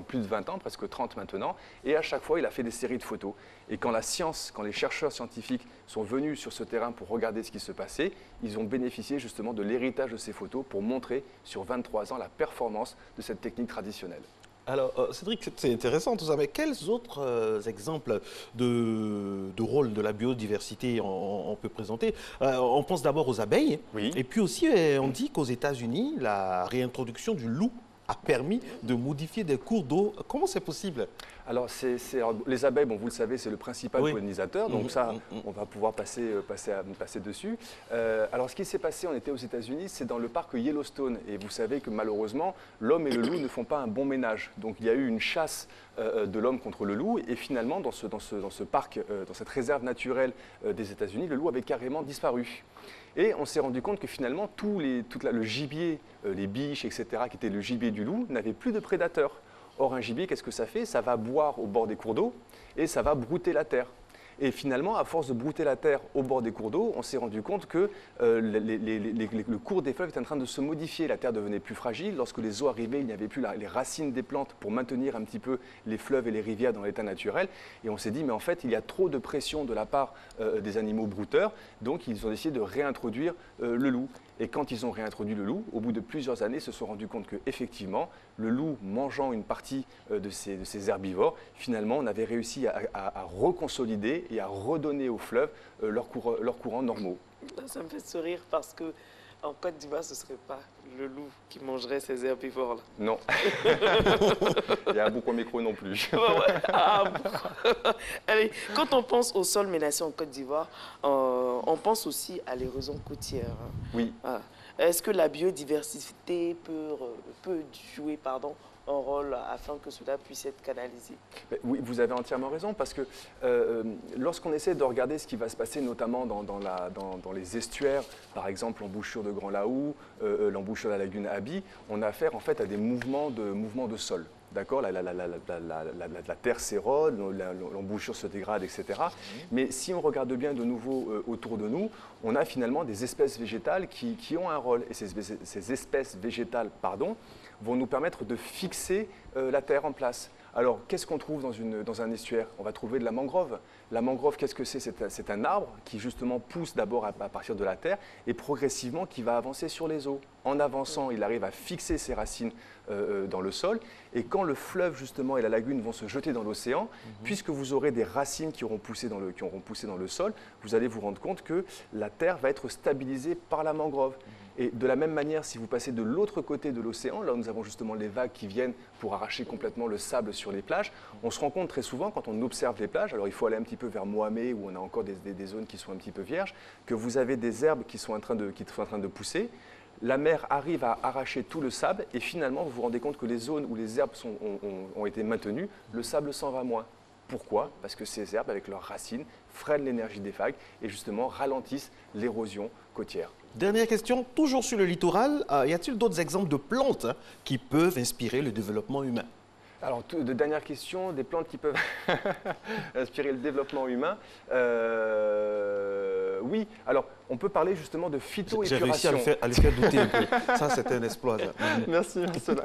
plus de 20 ans, presque 30 maintenant, et à chaque fois, il a fait des séries de photos. Et quand la science, quand les chercheurs scientifiques sont venus sur ce terrain pour regarder ce qui se passait, ils ont bénéficié justement de l'héritage de ces photos pour montrer sur 23 ans la performance de cette technique traditionnelle. Alors, Cédric, c'est intéressant tout ça, mais quels autres exemples de rôle de la biodiversité on peut présenter? On pense d'abord aux abeilles, et puis aussi on dit qu'aux États-Unis, la réintroduction du loup a permis de modifier des cours d'eau. Comment c'est possible? Alors, les abeilles, bon, vous le savez, c'est le principal pollinisateur, donc ça, on va pouvoir passer dessus. Alors, ce qui s'est passé, on était aux États-Unis, c'est dans le parc Yellowstone, et vous savez que malheureusement, l'homme et le loup ne font pas un bon ménage. Donc, il y a eu une chasse de l'homme contre le loup, et finalement, dans ce parc, dans cette réserve naturelle des États-Unis, le loup avait carrément disparu. Et on s'est rendu compte que finalement, le gibier, les biches, etc., qui étaient le gibier du loup, n'avaient plus de prédateurs. Or, un gibier, qu'est-ce que ça fait? Ça va boire au bord des cours d'eau et ça va brouter la terre. Et finalement, à force de brouter la terre au bord des cours d'eau, on s'est rendu compte que le cours des fleuves était en train de se modifier. La terre devenait plus fragile. Lorsque les eaux arrivaient, il n'y avait plus les racines des plantes pour maintenir un petit peu les fleuves et les rivières dans l'état naturel. Et on s'est dit, mais en fait, il y a trop de pression de la part des animaux brouteurs. Donc, ils ont décidé de réintroduire le loup. Et quand ils ont réintroduit le loup, au bout de plusieurs années, ils se sont rendus compte qu'effectivement, le loup mangeant une partie de ces herbivores, finalement, on avait réussi à reconsolider et à redonner aux fleuves leurs courants normaux. Ça me fait sourire parce que en Côte d'Ivoire, ce ne serait pas le loup qui mangerait ces herbivores-là. Non. Il y a un beaucoup micro non plus. Allez, quand on pense au sol menacé en Côte d'Ivoire, on pense aussi à l'érosion côtière. Oui. Est-ce que la biodiversité peut jouer un rôle afin que cela puisse être canalisé? Oui, vous avez entièrement raison, parce que lorsqu'on essaie de regarder ce qui va se passer, notamment dans les estuaires, par exemple l'embouchure de Grand Laou, l'embouchure de la lagune Abi, on a affaire en fait à des mouvements de sol. D'accord, la terre s'érode, l'embouchure se dégrade, etc. Mais si on regarde bien de nouveau autour de nous, on a finalement des espèces végétales qui ont un rôle. Et ces espèces végétales, vont nous permettre de fixer la terre en place. Alors, qu'est-ce qu'on trouve dans un estuaire? On va trouver de la mangrove. La mangrove, qu'est-ce que c'est? C'est un arbre qui justement pousse d'abord à partir de la terre et progressivement qui va avancer sur les eaux. En avançant, il arrive à fixer ses racines dans le sol. Et quand le fleuve justement et la lagune vont se jeter dans l'océan, puisque vous aurez des racines qui auront poussé dans le sol, vous allez vous rendre compte que la terre va être stabilisée par la mangrove. Et de la même manière, si vous passez de l'autre côté de l'océan, là où nous avons justement les vagues qui viennent pour arracher complètement le sable sur les plages, on se rend compte très souvent quand on observe les plages, alors il faut aller un petit peu vers Mohamé où on a encore des zones qui sont un petit peu vierges, que vous avez des herbes qui sont en train de pousser. La mer arrive à arracher tout le sable et finalement vous vous rendez compte que les zones où les herbes ont été maintenues, le sable s'en va moins. Pourquoi? Parce que ces herbes, avec leurs racines, freinent l'énergie des vagues et justement ralentissent l'érosion côtière. Dernière question, toujours sur le littoral, y a-t-il d'autres exemples de plantes qui peuvent inspirer le développement humain? Alors, dernière question, des plantes qui peuvent inspirer le développement humain. Oui, alors on peut parler justement de phytoépuration. J'ai réussi à le faire douter un peu. Ça, c'était un exploit. Merci, Marcela.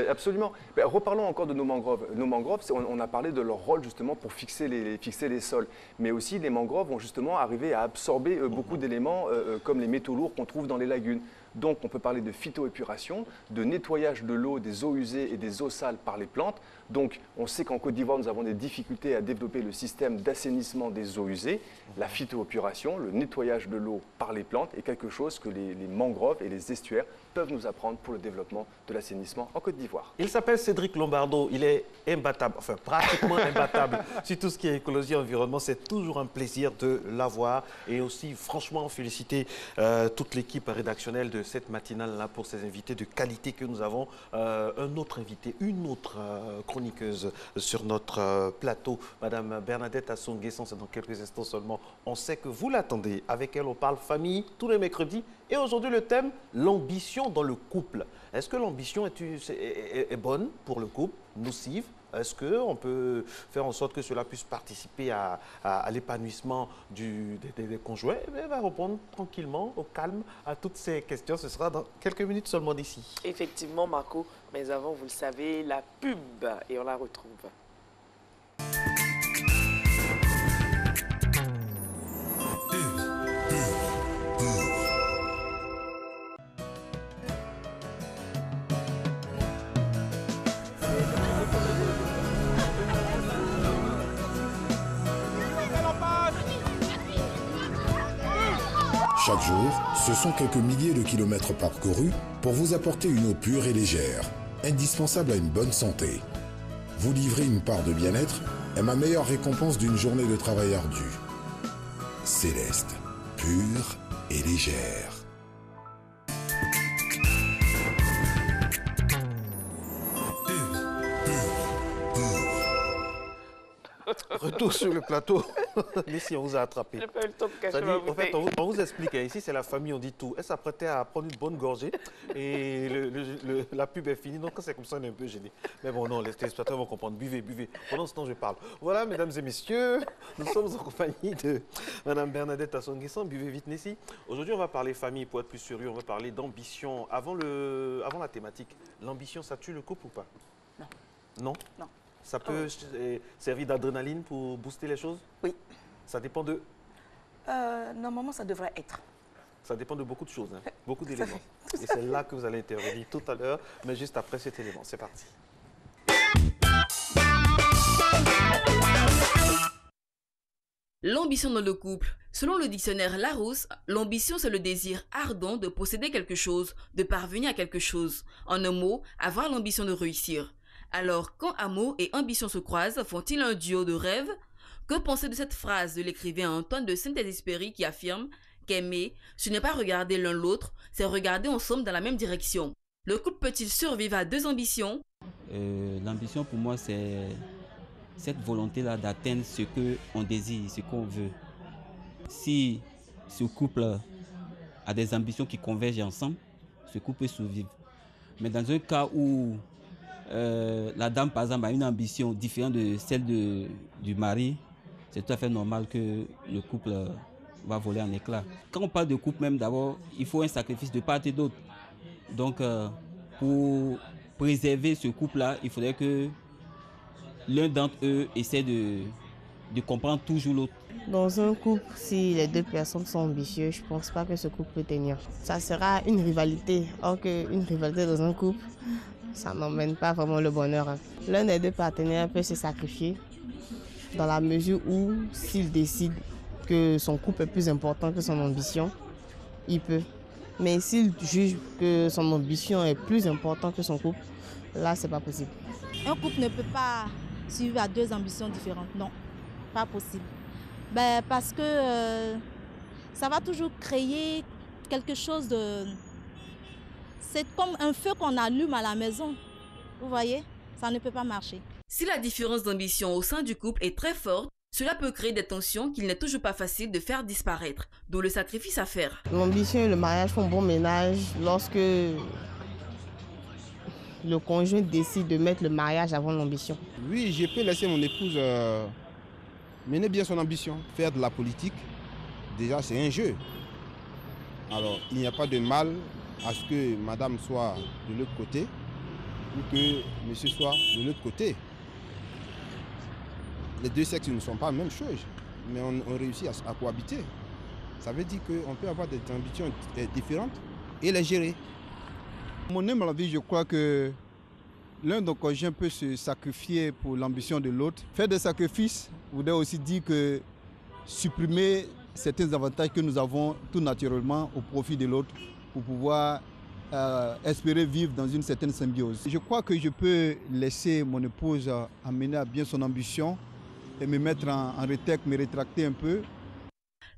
Absolument. Mais reparlons encore de nos mangroves. Nos mangroves, on a parlé de leur rôle justement pour fixer les sols. Mais aussi, les mangroves vont justement arriver à absorber beaucoup d'éléments comme les métaux lourds qu'on trouve dans les lagunes. Donc, on peut parler de phytoépuration, de nettoyage de l'eau, des eaux usées et des eaux sales par les plantes. Donc, on sait qu'en Côte d'Ivoire, nous avons des difficultés à développer le système d'assainissement des eaux usées. La phytoépuration, le nettoyage de l'eau par les plantes est quelque chose que les mangroves et les estuaires peuvent nous apprendre pour le développement de l'assainissement en Côte d'Ivoire. Il s'appelle Cédric Lombardo, il est imbattable, enfin pratiquement imbattable sur tout ce qui est écologie et environnement. C'est toujours un plaisir de l'avoir et aussi franchement féliciter toute l'équipe rédactionnelle de cette matinale-là pour ces invités de qualité que nous avons. Un autre invité, une autre chroniqueuse sur notre plateau, Madame Bernadette Assonguesson, c'est dans quelques instants seulement. On sait que vous l'attendez. Avec elle, on parle famille tous les mercredis. Et aujourd'hui, le thème, l'ambition dans le couple. Est-ce que l'ambition est bonne pour le couple, nocive? Est-ce qu'on peut faire en sorte que cela puisse participer à l'épanouissement des conjoints? Elle va répondre tranquillement, au calme, à toutes ces questions. Ce sera dans quelques minutes seulement d'ici. Effectivement, Marco. Mais avant, vous le savez, la pub. Et on la retrouve. Chaque jour, ce sont quelques milliers de kilomètres parcourus pour vous apporter une eau pure et légère, indispensable à une bonne santé. Vous livrer une part de bien-être est ma meilleure récompense d'une journée de travail ardu. Céleste, pure et légère. Retour sur le plateau. Mais si on vous a attrapé. J'ai pas eu le temps de cacher C'est-à-dire, ma en fait, bouteille. on vous explique, hein, ici c'est la famille, on dit tout. Elle s'apprêtait à prendre une bonne gorgée et la pub est finie. Donc c'est comme ça, on est un peu gêné. Mais bon, non, les téléspectateurs vont comprendre. Buvez, buvez. Pendant ce temps, je parle. Voilà, mesdames et messieurs, nous sommes en compagnie de Madame Bernadette Assonguessan. Buvez vite, Nessie. Aujourd'hui, on va parler famille. Pour être plus sérieux, on va parler d'ambition. Avant la thématique, l'ambition, ça tue le couple ou pas? Non. Non? Non. Ça peut servir d'adrénaline pour booster les choses? Oui. Ça dépend de... Normalement, ça devrait être. Ça dépend de beaucoup de choses, hein, beaucoup d'éléments. Et c'est là que vous allez intervenir tout à l'heure, mais juste après cet élément. C'est parti. L'ambition dans le couple. Selon le dictionnaire Larousse, l'ambition c'est le désir ardent de posséder quelque chose, de parvenir à quelque chose. En un mot, avoir l'ambition de réussir. Alors, quand amour et ambition se croisent, font-ils un duo de rêve? Que penser de cette phrase de l'écrivain Antoine de Saint-Exupéry qui affirme qu'aimer, ce n'est pas regarder l'un l'autre, c'est regarder ensemble dans la même direction. Le couple peut-il survivre à deux ambitions? L'ambition pour moi c'est cette volonté-là d'atteindre ce qu'on désire, ce qu'on veut. Si ce couple a des ambitions qui convergent ensemble, ce couple peut survivre. Mais dans un cas où la dame, par exemple, a une ambition différente de celle du mari, c'est tout à fait normal que le couple va voler en éclats. Quand on parle de couple même, d'abord, il faut un sacrifice de part et d'autre. Donc, pour préserver ce couple-là, il faudrait que l'un d'entre eux essaie de comprendre toujours l'autre. Dans un couple, si les deux personnes sont ambitieuses, je ne pense pas que ce couple peut tenir. Ça sera une rivalité. Or qu'une rivalité dans un couple, ça n'emmène pas vraiment le bonheur. L'un des deux partenaires peut se sacrifier dans la mesure où s'il décide que son couple est plus important que son ambition, il peut. Mais s'il juge que son ambition est plus importante que son couple, là, c'est pas possible. Un couple ne peut pas suivre à deux ambitions différentes. Non, pas possible. Parce que ça va toujours créer quelque chose de... C'est comme un feu qu'on allume à la maison. Vous voyez, ça ne peut pas marcher. Si la différence d'ambition au sein du couple est très forte, cela peut créer des tensions qu'il n'est toujours pas facile de faire disparaître, d'où le sacrifice à faire. L'ambition et le mariage font bon ménage lorsque le conjoint décide de mettre le mariage avant l'ambition. Oui, je peux laisser mon épouse mener bien son ambition, faire de la politique. Déjà, c'est un jeu. Alors, il n'y a pas de mal à ce que madame soit de l'autre côté ou que monsieur soit de l'autre côté. Les deux sexes ne sont pas la même chose, mais on réussit à cohabiter. Ça veut dire qu'on peut avoir des ambitions différentes et les gérer. Mon humble avis, je crois que l'un des conjoints peut se sacrifier pour l'ambition de l'autre. Faire des sacrifices voudrait aussi dire que supprimer certains avantages que nous avons tout naturellement au profit de l'autre pour pouvoir espérer vivre dans une certaine symbiose. Je crois que je peux laisser mon épouse amener à bien son ambition et me mettre en retrait, me rétracter un peu.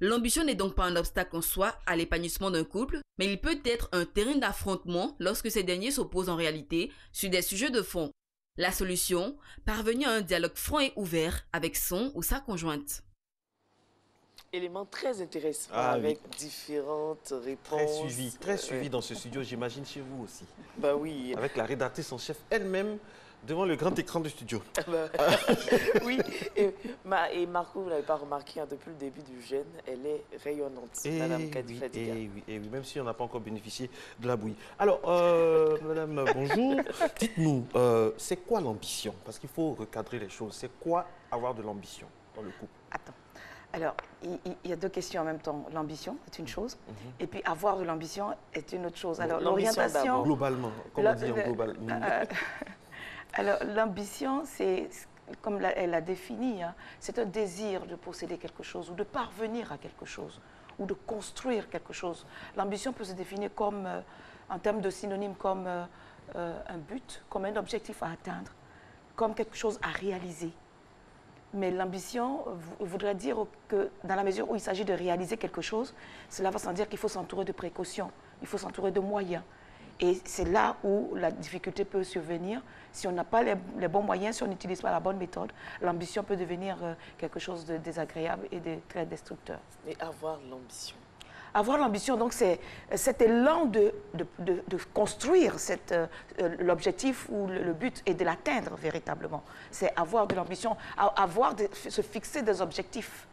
L'ambition n'est donc pas un obstacle en soi à l'épanouissement d'un couple, mais il peut être un terrain d'affrontement lorsque ces derniers s'opposent en réalité sur des sujets de fond. La solution, parvenir à un dialogue franc et ouvert avec son ou sa conjointe. Élément très intéressant Oui. différentes réponses. Très suivi dans ce studio, j'imagine chez vous aussi. Bah oui. Avec la rédactrice en chef elle-même devant le grand écran du studio. Oui, et Marco, vous n'avez pas remarqué, hein, depuis le début du jeûne, elle est rayonnante, Madame Kadi Fadiga. Oui, même si on n'a pas encore bénéficié de la bouillie. Alors, Madame, bonjour. Dites-nous, c'est quoi l'ambition? Parce qu'il faut recadrer les choses. C'est quoi avoir de l'ambition dans le couple? Attends. Alors, il y a deux questions en même temps. L'ambition est une chose, et puis avoir de l'ambition est une autre chose. Alors, l'orientation... Globalement, comment dire globalement? Alors, l'ambition, c'est, comme elle l'a défini, hein, c'est un désir de posséder quelque chose ou de parvenir à quelque chose. ou de construire quelque chose. L'ambition peut se définir comme, en termes de synonymes, comme un but, comme un objectif à atteindre, comme quelque chose à réaliser. Mais l'ambition voudrait dire que dans la mesure où il s'agit de réaliser quelque chose, cela va sans dire qu'il faut s'entourer de précautions, il faut s'entourer de moyens. Et c'est là où la difficulté peut survenir. Si on n'a pas les bons moyens, si on n'utilise pas la bonne méthode, l'ambition peut devenir quelque chose de désagréable et de très destructeur. Et avoir l'ambition. Avoir l'ambition, donc, c'est cet élan de construire l'objectif ou le but et de l'atteindre véritablement. C'est avoir de l'ambition, se fixer des objectifs.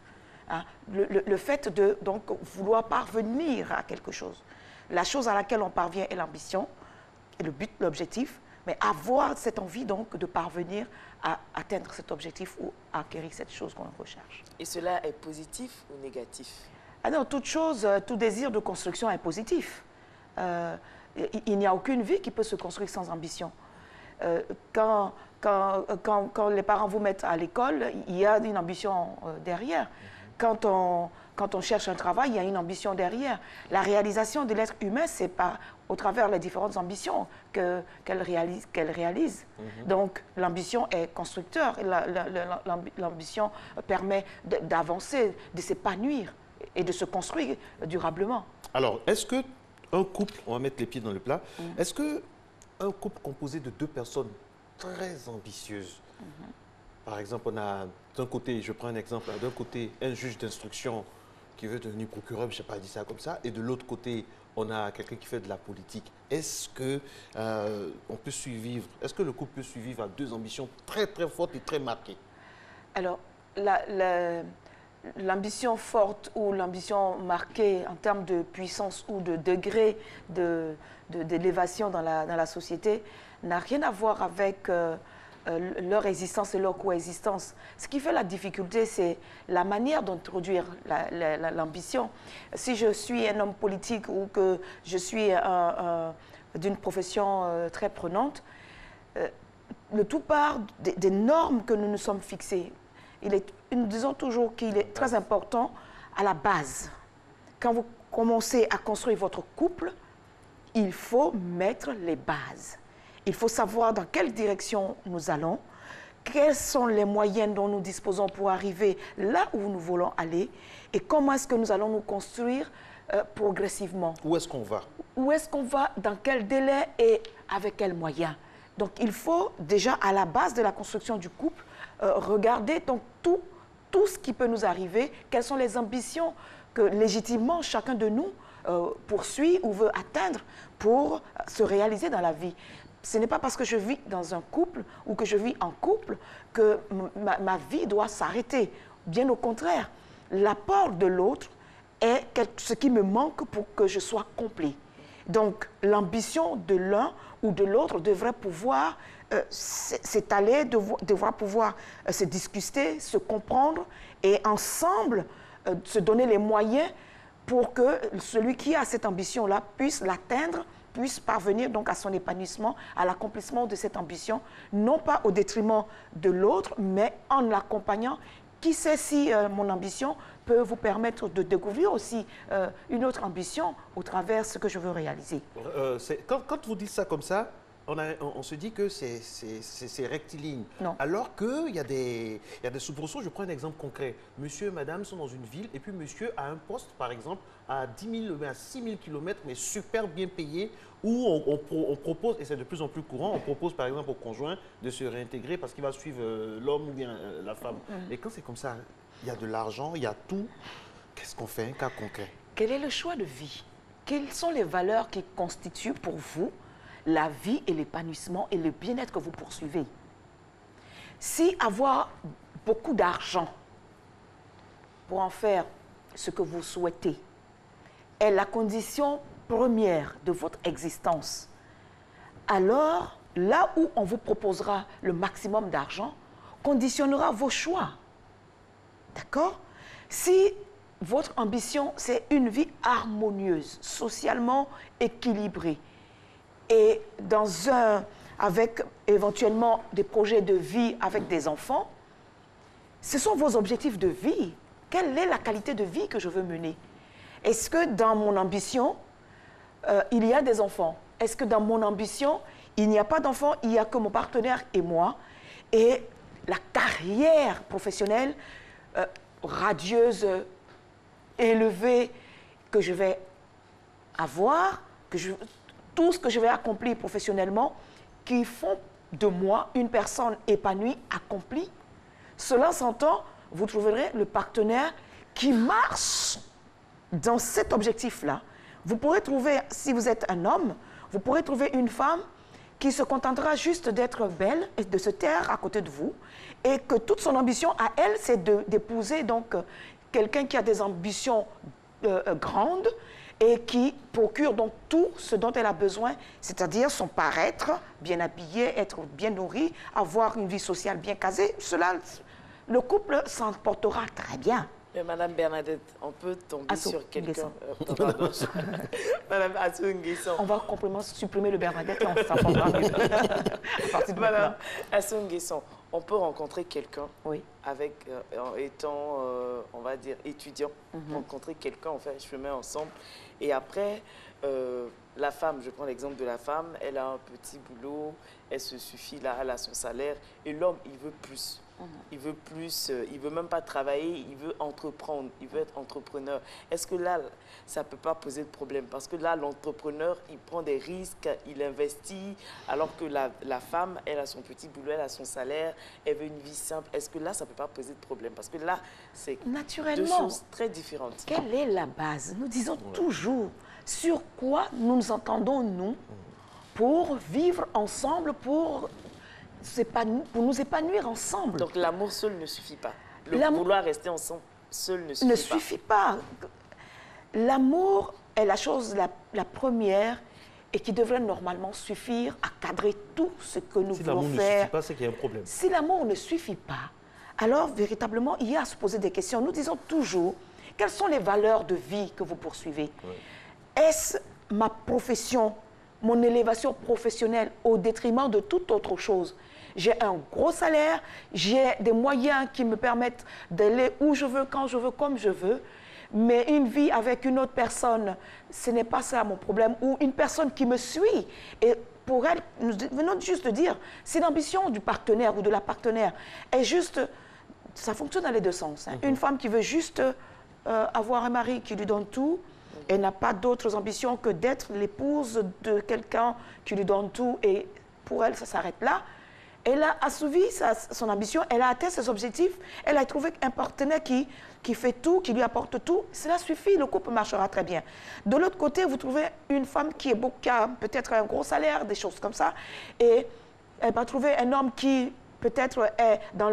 Hein. Le fait de donc, vouloir parvenir à quelque chose. La chose à laquelle on parvient est l'ambition, et le but, l'objectif, mais avoir cette envie donc de parvenir à atteindre cet objectif ou à acquérir cette chose qu'on recherche. Et cela est positif ou négatif? Ah non, toute chose, tout désir de construction est positif. Il n'y a aucune vie qui peut se construire sans ambition. Quand les parents vous mettent à l'école, il y a une ambition derrière. Quand on cherche un travail, il y a une ambition derrière. La réalisation de l'être humain, c'est au travers les différentes ambitions qu'elle réalise. Donc, l'ambition est constructeur. L'ambition permet d'avancer, de s'épanouir et de se construire durablement. Alors, est-ce qu'un couple, on va mettre les pieds dans le plat, est-ce qu'un couple composé de deux personnes très ambitieuses, par exemple, on a d'un côté, je prends un exemple, d'un côté, un juge d'instruction qui veut devenir procureur, je ne sais pas, dit ça comme ça, et de l'autre côté, on a quelqu'un qui fait de la politique. Est-ce que on peut survivre, est-ce que le couple peut survivre à deux ambitions très très fortes et très marquées? Alors, l'ambition forte ou l'ambition marquée en termes de puissance ou de degré d'élévation dans la société n'a rien à voir avec leur existence et leur coexistence. Ce qui fait la difficulté, c'est la manière d'introduire l'ambition. Si je suis un homme politique ou que je suis d'une profession très prenante, le tout part des normes que nous nous sommes fixées. Nous disons toujours qu'il est très important à la base. Quand vous commencez à construire votre couple, il faut mettre les bases. Il faut savoir dans quelle direction nous allons, quels sont les moyens dont nous disposons pour arriver là où nous voulons aller et comment est-ce que nous allons nous construire progressivement. Où est-ce qu'on va? Où est-ce qu'on va, dans quel délai et avec quels moyens. Donc il faut déjà à la base de la construction du couple regarder donc tout ce qui peut nous arriver, quelles sont les ambitions que légitimement chacun de nous poursuit ou veut atteindre pour se réaliser dans la vie. Ce n'est pas parce que je vis dans un couple ou que je vis en couple que ma vie doit s'arrêter. Bien au contraire, l'apport de l'autre est ce qui me manque pour que je sois complet. Donc, l'ambition de l'un ou de l'autre devrait pouvoir s'étaler, devra pouvoir se discuter, se comprendre et ensemble se donner les moyens pour que celui qui a cette ambition-là puisse l'atteindre, puisse parvenir donc à son épanouissement, à l'accomplissement de cette ambition, non pas au détriment de l'autre, mais en l'accompagnant. Qui sait si mon ambition peut vous permettre de découvrir aussi une autre ambition au travers de ce que je veux réaliser. Quand vous dites ça comme ça, on se dit que c'est rectiligne. Non. Alors qu'il y a des soubresauts. Je prends un exemple concret. Monsieur et madame sont dans une ville et puis monsieur a un poste, par exemple, à 10 000, à 6 000 km, mais super bien payé, où on propose, et c'est de plus en plus courant, on propose par exemple au conjoint de se réintégrer parce qu'il va suivre l'homme ou bien la femme. Mais quand c'est comme ça, il y a de l'argent, il y a tout. Qu'est-ce qu'on fait, un cas concret? Quel est le choix de vie? Quelles sont les valeurs qui constituent pour vous la vie et l'épanouissement et le bien-être que vous poursuivez? Si avoir beaucoup d'argent pour en faire ce que vous souhaitez est la condition première de votre existence, alors là où on vous proposera le maximum d'argent conditionnera vos choix. D'accord? Si votre ambition, c'est une vie harmonieuse, socialement équilibrée, et avec éventuellement des projets de vie avec des enfants, ce sont vos objectifs de vie. Quelle est la qualité de vie que je veux mener? Est-ce que dans mon ambition, il y a des enfants? Est-ce que dans mon ambition, il n'y a pas d'enfants, il n'y a que mon partenaire et moi? Et la carrière professionnelle radieuse, élevée que je vais avoir, tout ce que je vais accomplir professionnellement, qui font de moi une personne épanouie, accomplie. Cela s'entend, vous trouverez le partenaire qui marche dans cet objectif-là. Vous pourrez trouver, si vous êtes un homme, vous pourrez trouver une femme qui se contentera juste d'être belle et de se taire à côté de vous, et que toute son ambition à elle, c'est d'épouser donc quelqu'un qui a des ambitions grandes et qui procure donc tout ce dont elle a besoin, c'est-à-dire son paraître, bien habillé, être bien nourri, avoir une vie sociale bien casée. Cela, le couple s'en portera très bien. Mais Madame Bernadette, on peut tomber sur quelqu'un... Madame Assou Nguesson. On va complètement supprimer le Bernadette et on s'en portera mieux. Madame Assou Nguesson, on peut rencontrer quelqu'un avec, en étant, on va dire, étudiant, rencontrer quelqu'un, on fait un chemin ensemble, et après, la femme, je prends l'exemple de la femme, elle a un petit boulot, elle se suffit là, elle a son salaire, et l'homme, il veut plus. Il veut plus, il veut même pas travailler, il veut entreprendre, il veut être entrepreneur. Est-ce que là, ça ne peut pas poser de problème? Parce que là, l'entrepreneur, il prend des risques, il investit, alors que la femme, elle a son petit boulot, elle a son salaire, elle veut une vie simple. Est-ce que là, ça ne peut pas poser de problème? Parce que là, c'est deux choses très différentes. Quelle est la base? Nous disons toujours sur quoi nous nous entendons, nous, pour vivre ensemble, pour nous épanouir ensemble. Donc l'amour seul ne suffit pas. Vouloir rester ensemble seul ne suffit pas. L'amour est la chose la première et qui devrait normalement suffire à cadrer tout ce que nous voulons faire. Si l'amour ne suffit pas, c'est qu'il y a un problème. Si l'amour ne suffit pas, alors véritablement, il y a à se poser des questions. Nous disons toujours, quelles sont les valeurs de vie que vous poursuivez? Est-ce ma profession, mon élévation professionnelle au détriment de toute autre chose? J'ai un gros salaire, j'ai des moyens qui me permettent d'aller où je veux, quand je veux, comme je veux. Mais une vie avec une autre personne, ce n'est pas ça mon problème. Ou une personne qui me suit. Et pour elle, nous venons juste de dire, si l'ambition du partenaire ou de la partenaire est juste... Ça fonctionne dans les deux sens. Hein. Une femme qui veut juste avoir un mari qui lui donne tout, elle n'a pas d'autres ambitions que d'être l'épouse de quelqu'un qui lui donne tout. Et pour elle, ça s'arrête là. Elle a assouvi son ambition, elle a atteint ses objectifs, elle a trouvé un partenaire qui fait tout, qui lui apporte tout. Cela suffit, le couple marchera très bien. De l'autre côté, vous trouvez une femme qui a peut-être un gros salaire, des choses comme ça, et elle va trouver un homme qui peut-être est dans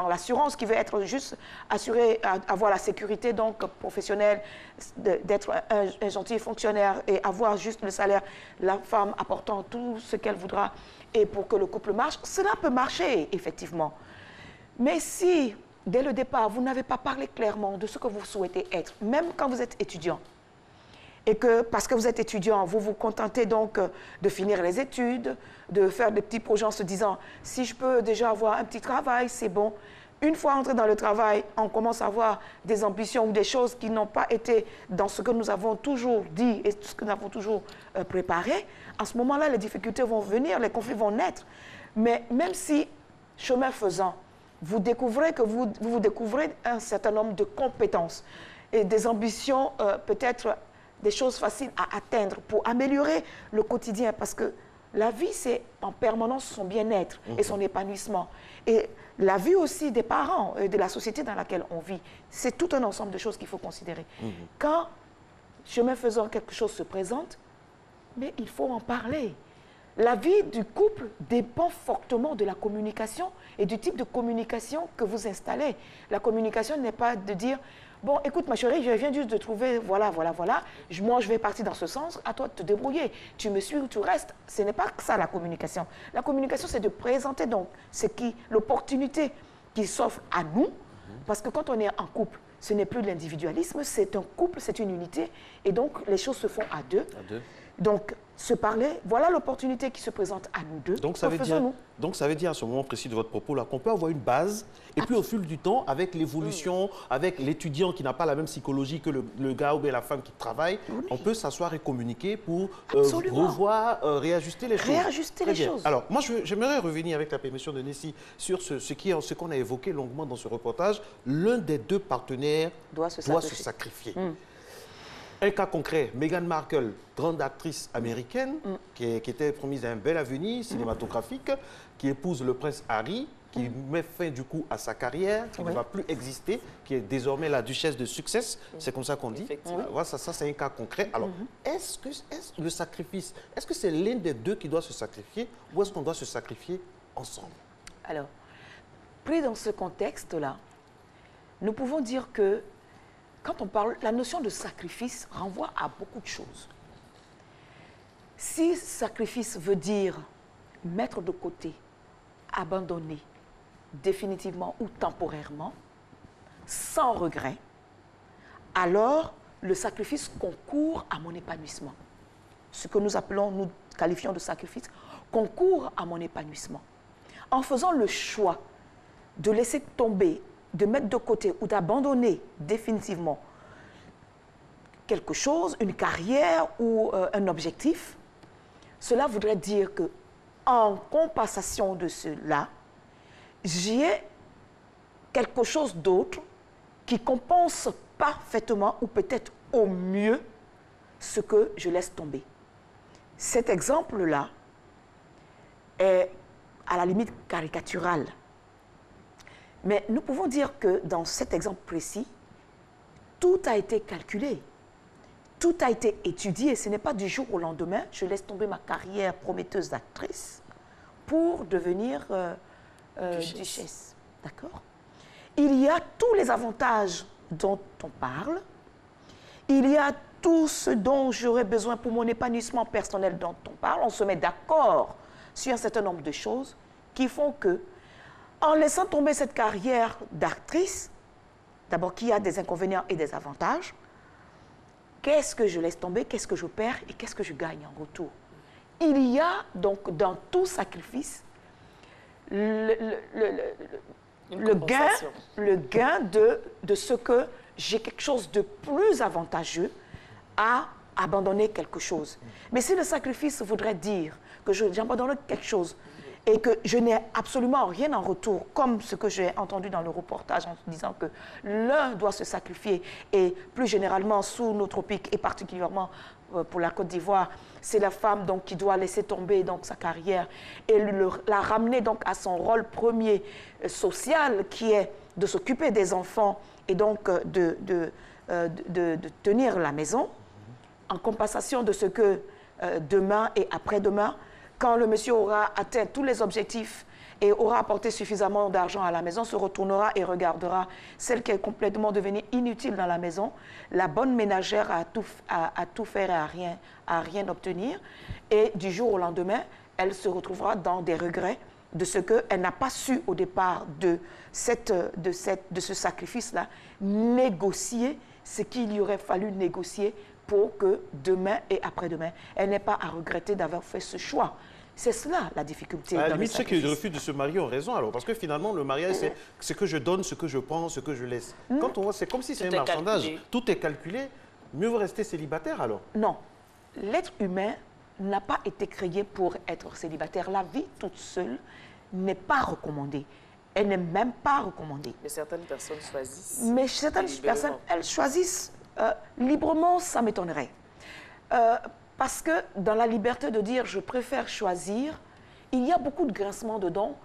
l'assurance, qui veut être juste assuré, avoir la sécurité donc professionnelle, d'être un gentil fonctionnaire et avoir juste le salaire, la femme apportant tout ce qu'elle voudra. Et pour que le couple marche, cela peut marcher, effectivement. Mais si, dès le départ, vous n'avez pas parlé clairement de ce que vous souhaitez être, même quand vous êtes étudiant, et que, parce que vous êtes étudiant, vous vous contentez donc de finir les études, de faire des petits projets en se disant, si je peux déjà avoir un petit travail, c'est bon. Une fois entré dans le travail, on commence à avoir des ambitions ou des choses qui n'ont pas été dans ce que nous avons toujours dit et ce que nous avons toujours préparé. À ce moment-là, les difficultés vont venir, les conflits vont naître. Mais même si, chemin faisant, vous découvrez que vous découvrez un certain nombre de compétences et des ambitions, peut-être des choses faciles à atteindre pour améliorer le quotidien. Parce que la vie, c'est en permanence son bien-être et son épanouissement. Et la vie aussi des parents et de la société dans laquelle on vit, c'est tout un ensemble de choses qu'il faut considérer. Quand, chemin faisant, quelque chose se présente, mais il faut en parler. La vie du couple dépend fortement de la communication et du type de communication que vous installez. La communication n'est pas de dire, bon, écoute ma chérie, je viens juste de trouver, voilà, moi je vais partir dans ce sens, à toi de te débrouiller. Tu me suis ou tu restes. Ce n'est pas ça la communication. La communication, c'est de présenter donc l'opportunité qui s'offre à nous, parce que quand on est en couple, ce n'est plus de l'individualisme, c'est un couple, c'est une unité, et donc les choses se font à deux. Donc, se parler, voilà l'opportunité qui se présente à nous deux. Donc ça veut dire à ce moment précis de votre propos là qu'on peut avoir une base et puis au fil du temps, avec l'évolution, avec l'étudiant qui n'a pas la même psychologie que le gars ou bien la femme qui travaille, on peut s'asseoir et communiquer pour revoir, réajuster les choses. Réajuster les choses. Alors moi j'aimerais revenir avec la permission de Nessie sur ce qu'on a évoqué longuement dans ce reportage. L'un des deux partenaires doit se sacrifier. Un cas concret, Meghan Markle, grande actrice américaine, qui était promise à un bel avenir cinématographique, qui épouse le prince Harry, qui met fin du coup à sa carrière, qui ne va plus exister, qui est désormais la duchesse de Sussex, c'est comme ça qu'on dit. Voilà, ça c'est un cas concret. Alors, est-ce que le sacrifice, est-ce que c'est l'un des deux qui doit se sacrifier ou est-ce qu'on doit se sacrifier ensemble? Alors, pris dans ce contexte-là, nous pouvons dire que quand on parle, la notion de sacrifice renvoie à beaucoup de choses. Si sacrifice veut dire mettre de côté, abandonner définitivement ou temporairement, sans regret, alors le sacrifice concourt à mon épanouissement. Ce que nous qualifions de sacrifice, concourt à mon épanouissement. En faisant le choix de laisser tomber, de mettre de côté ou d'abandonner définitivement quelque chose, une carrière ou un objectif, cela voudrait dire que en compensation de cela, j'ai quelque chose d'autre qui compense parfaitement ou peut-être au mieux ce que je laisse tomber. Cet exemple-là est à la limite caricatural. Mais nous pouvons dire que dans cet exemple précis, tout a été calculé, tout a été étudié. Ce n'est pas du jour au lendemain, je laisse tomber ma carrière prometteuse d'actrice pour devenir duchesse. D'accord? Il y a tous les avantages dont on parle, il y a tout ce dont j'aurais besoin pour mon épanouissement personnel dont on parle. On se met d'accord sur un certain nombre de choses qui font que, en laissant tomber cette carrière d'actrice, d'abord qu'il y a des inconvénients et des avantages, qu'est-ce que je laisse tomber, qu'est-ce que je perds et qu'est-ce que je gagne en retour? Il y a donc dans tout sacrifice le gain de ce que j'ai quelque chose de plus avantageux à abandonner quelque chose. Mais si le sacrifice voudrait dire que j'abandonne quelque chose et que je n'ai absolument rien en retour, comme ce que j'ai entendu dans le reportage en disant que l'un doit se sacrifier et plus généralement sous nos tropiques et particulièrement pour la Côte d'Ivoire, c'est la femme donc, qui doit laisser tomber donc, sa carrière et la ramener donc, à son rôle premier social qui est de s'occuper des enfants et donc de tenir la maison en compensation de ce que demain et après-demain, quand le monsieur aura atteint tous les objectifs et aura apporté suffisamment d'argent à la maison, se retournera et regardera celle qui est complètement devenue inutile dans la maison, la bonne ménagère à tout faire et à rien obtenir. Et du jour au lendemain, elle se retrouvera dans des regrets de ce qu'elle n'a pas su au départ de ce sacrifice-là négocier ce qu'il y aurait fallu négocier pour que demain et après-demain, elle n'ait pas à regretter d'avoir fait ce choix. C'est cela la difficulté. À la limite, ceux qui refusent de se marier ont raison alors, parce que finalement, le mariage, c'est ce que je donne, ce que je prends, ce que je laisse. Quand on voit, c'est comme si c'est un marchandage. Tout est calculé. Mieux vaut rester célibataire alors? Non. L'être humain n'a pas été créé pour être célibataire. La vie toute seule n'est pas recommandée. Elle n'est même pas recommandée. Mais certaines personnes choisissent. Mais certaines personnes, elles choisissent librement, ça m'étonnerait. Parce que dans la liberté de dire « je préfère choisir », il y a beaucoup de grincements dedans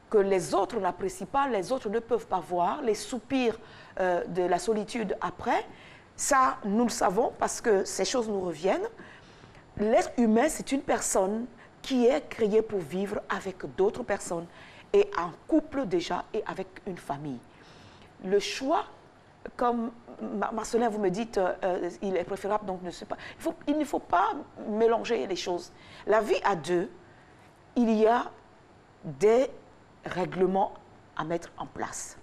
que les autres n'apprécient pas, les autres ne peuvent pas voir, les soupirs de la solitude après. Ça, nous le savons parce que ces choses nous reviennent. L'être humain, c'est une personne qui est créée pour vivre avec d'autres personnes et en couple déjà et avec une famille. Le choix, comme Marcelin, vous me dites, il est préférable, donc ne sais pas. Il ne faut pas mélanger les choses. La vie à deux, il y a des règlements à mettre en place.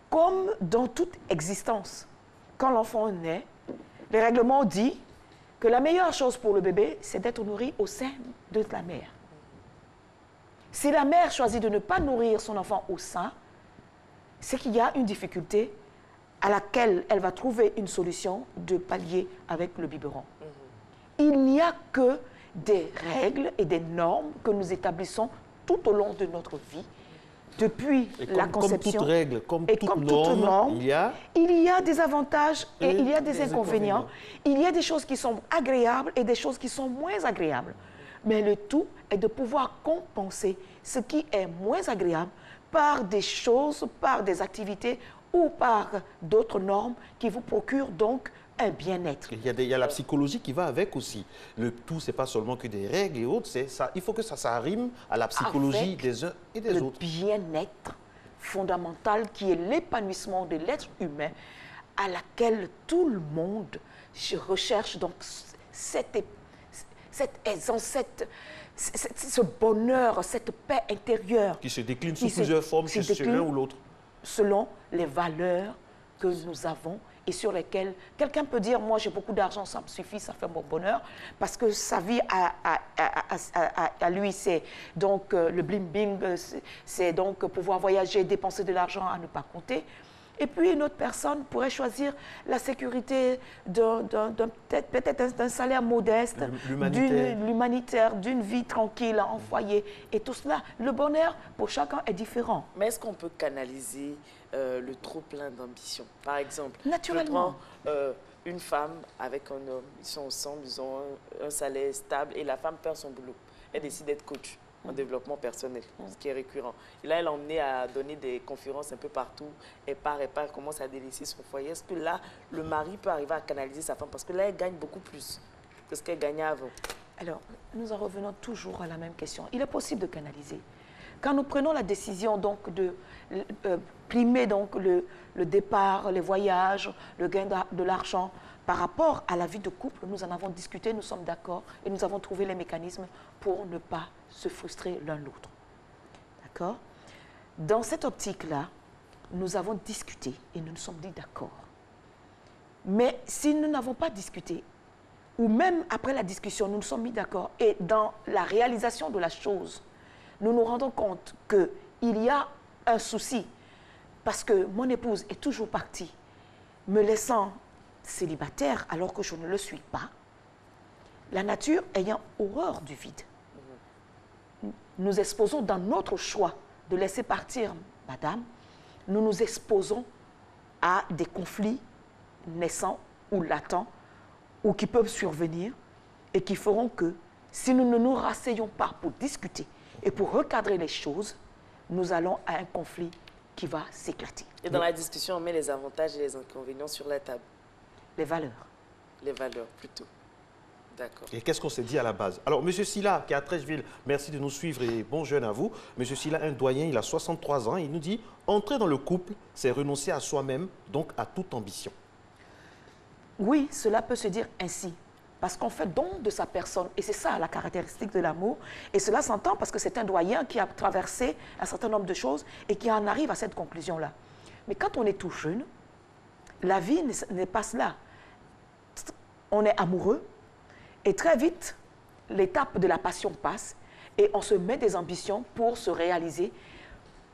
Comme dans toute existence, quand l'enfant naît, les règlements disent que la meilleure chose pour le bébé, c'est d'être nourri au sein de la mère. Si la mère choisit de ne pas nourrir son enfant au sein, c'est qu'il y a une difficulté à laquelle elle va trouver une solution de pallier avec le biberon. Il n'y a que des règles et des normes que nous établissons tout au long de notre vie, depuis la conception. Comme toute règle, comme et toute comme norme, toute norme, il y a des avantages et il y a des inconvénients. Il y a des choses qui sont agréables et des choses qui sont moins agréables. Mais le tout est de pouvoir compenser ce qui est moins agréable par des choses, par des activités ou par d'autres normes qui vous procurent donc un bien-être. Il y a la psychologie qui va avec aussi. Le tout, ce n'est pas seulement que des règles et autres, il faut que ça rime à la psychologie des uns et des autres. Le bien-être fondamental qui est l'épanouissement de l'être humain à laquelle tout le monde recherche donc cette aisance, ce bonheur, cette paix intérieure. Qui se décline sous plusieurs formes chez l'un ou l'autre. Selon les valeurs que nous avons et sur lesquelles quelqu'un peut dire, moi j'ai beaucoup d'argent, ça me suffit, ça fait mon bonheur, parce que sa vie à lui, c'est donc le bling-bling, c'est donc pouvoir voyager, dépenser de l'argent à ne pas compter. Et puis une autre personne pourrait choisir la sécurité peut-être d'un salaire modeste, l'humanitaire, d'une vie tranquille en foyer et tout cela. Le bonheur pour chacun est différent. Mais est-ce qu'on peut canaliser le trop-plein d'ambition? Par exemple, naturellement, je prends une femme avec un homme, ils sont ensemble, ils ont un salaire stable et la femme perd son boulot. Elle décide d'être coach en développement personnel, ce qui est récurrent. Et là, elle est emmenée à donner des conférences un peu partout. Elle part, elle commence à délaisser son foyer. Est-ce que là, le mari peut arriver à canaliser sa femme? Parce que là, elle gagne beaucoup plus que ce qu'elle gagnait avant. Alors, nous en revenons toujours à la même question. Il est possible de canaliser. Quand nous prenons la décision donc de primer donc le départ, les voyages, le gain de l'argent, par rapport à la vie de couple, nous en avons discuté, nous sommes d'accord et nous avons trouvé les mécanismes pour ne pas se frustrer l'un l'autre. D'accord? Dans cette optique-là, nous avons discuté et nous nous sommes dit d'accord. Mais si nous n'avons pas discuté, ou même après la discussion, nous nous sommes mis d'accord et dans la réalisation de la chose, nous nous rendons compte qu'il y a un souci parce que mon épouse est toujours partie, me laissant célibataire alors que je ne le suis pas, la nature ayant horreur du vide. Nous exposons dans notre choix de laisser partir madame, nous nous exposons à des conflits naissants ou latents ou qui peuvent survenir et qui feront que si nous ne nous rasseyons pas pour discuter et pour recadrer les choses, nous allons à un conflit qui va s'éclater. Et dans la discussion, on met les avantages et les inconvénients sur la table. Les valeurs. Les valeurs, plutôt. D'accord. Et qu'est-ce qu'on s'est dit à la base? Alors, M. Silla, qui est à Trècheville, merci de nous suivre et bon jeune à vous. M. Silla, un doyen, il a 63 ans, il nous dit « Entrer dans le couple, c'est renoncer à soi-même, donc à toute ambition. » Oui, cela peut se dire ainsi. Parce qu'on fait don de sa personne. Et c'est ça la caractéristique de l'amour. Et cela s'entend parce que c'est un doyen qui a traversé un certain nombre de choses et qui en arrive à cette conclusion-là. Mais quand on est tout jeune, la vie n'est pas cela. On est amoureux et très vite, l'étape de la passion passe et on se met des ambitions pour se réaliser.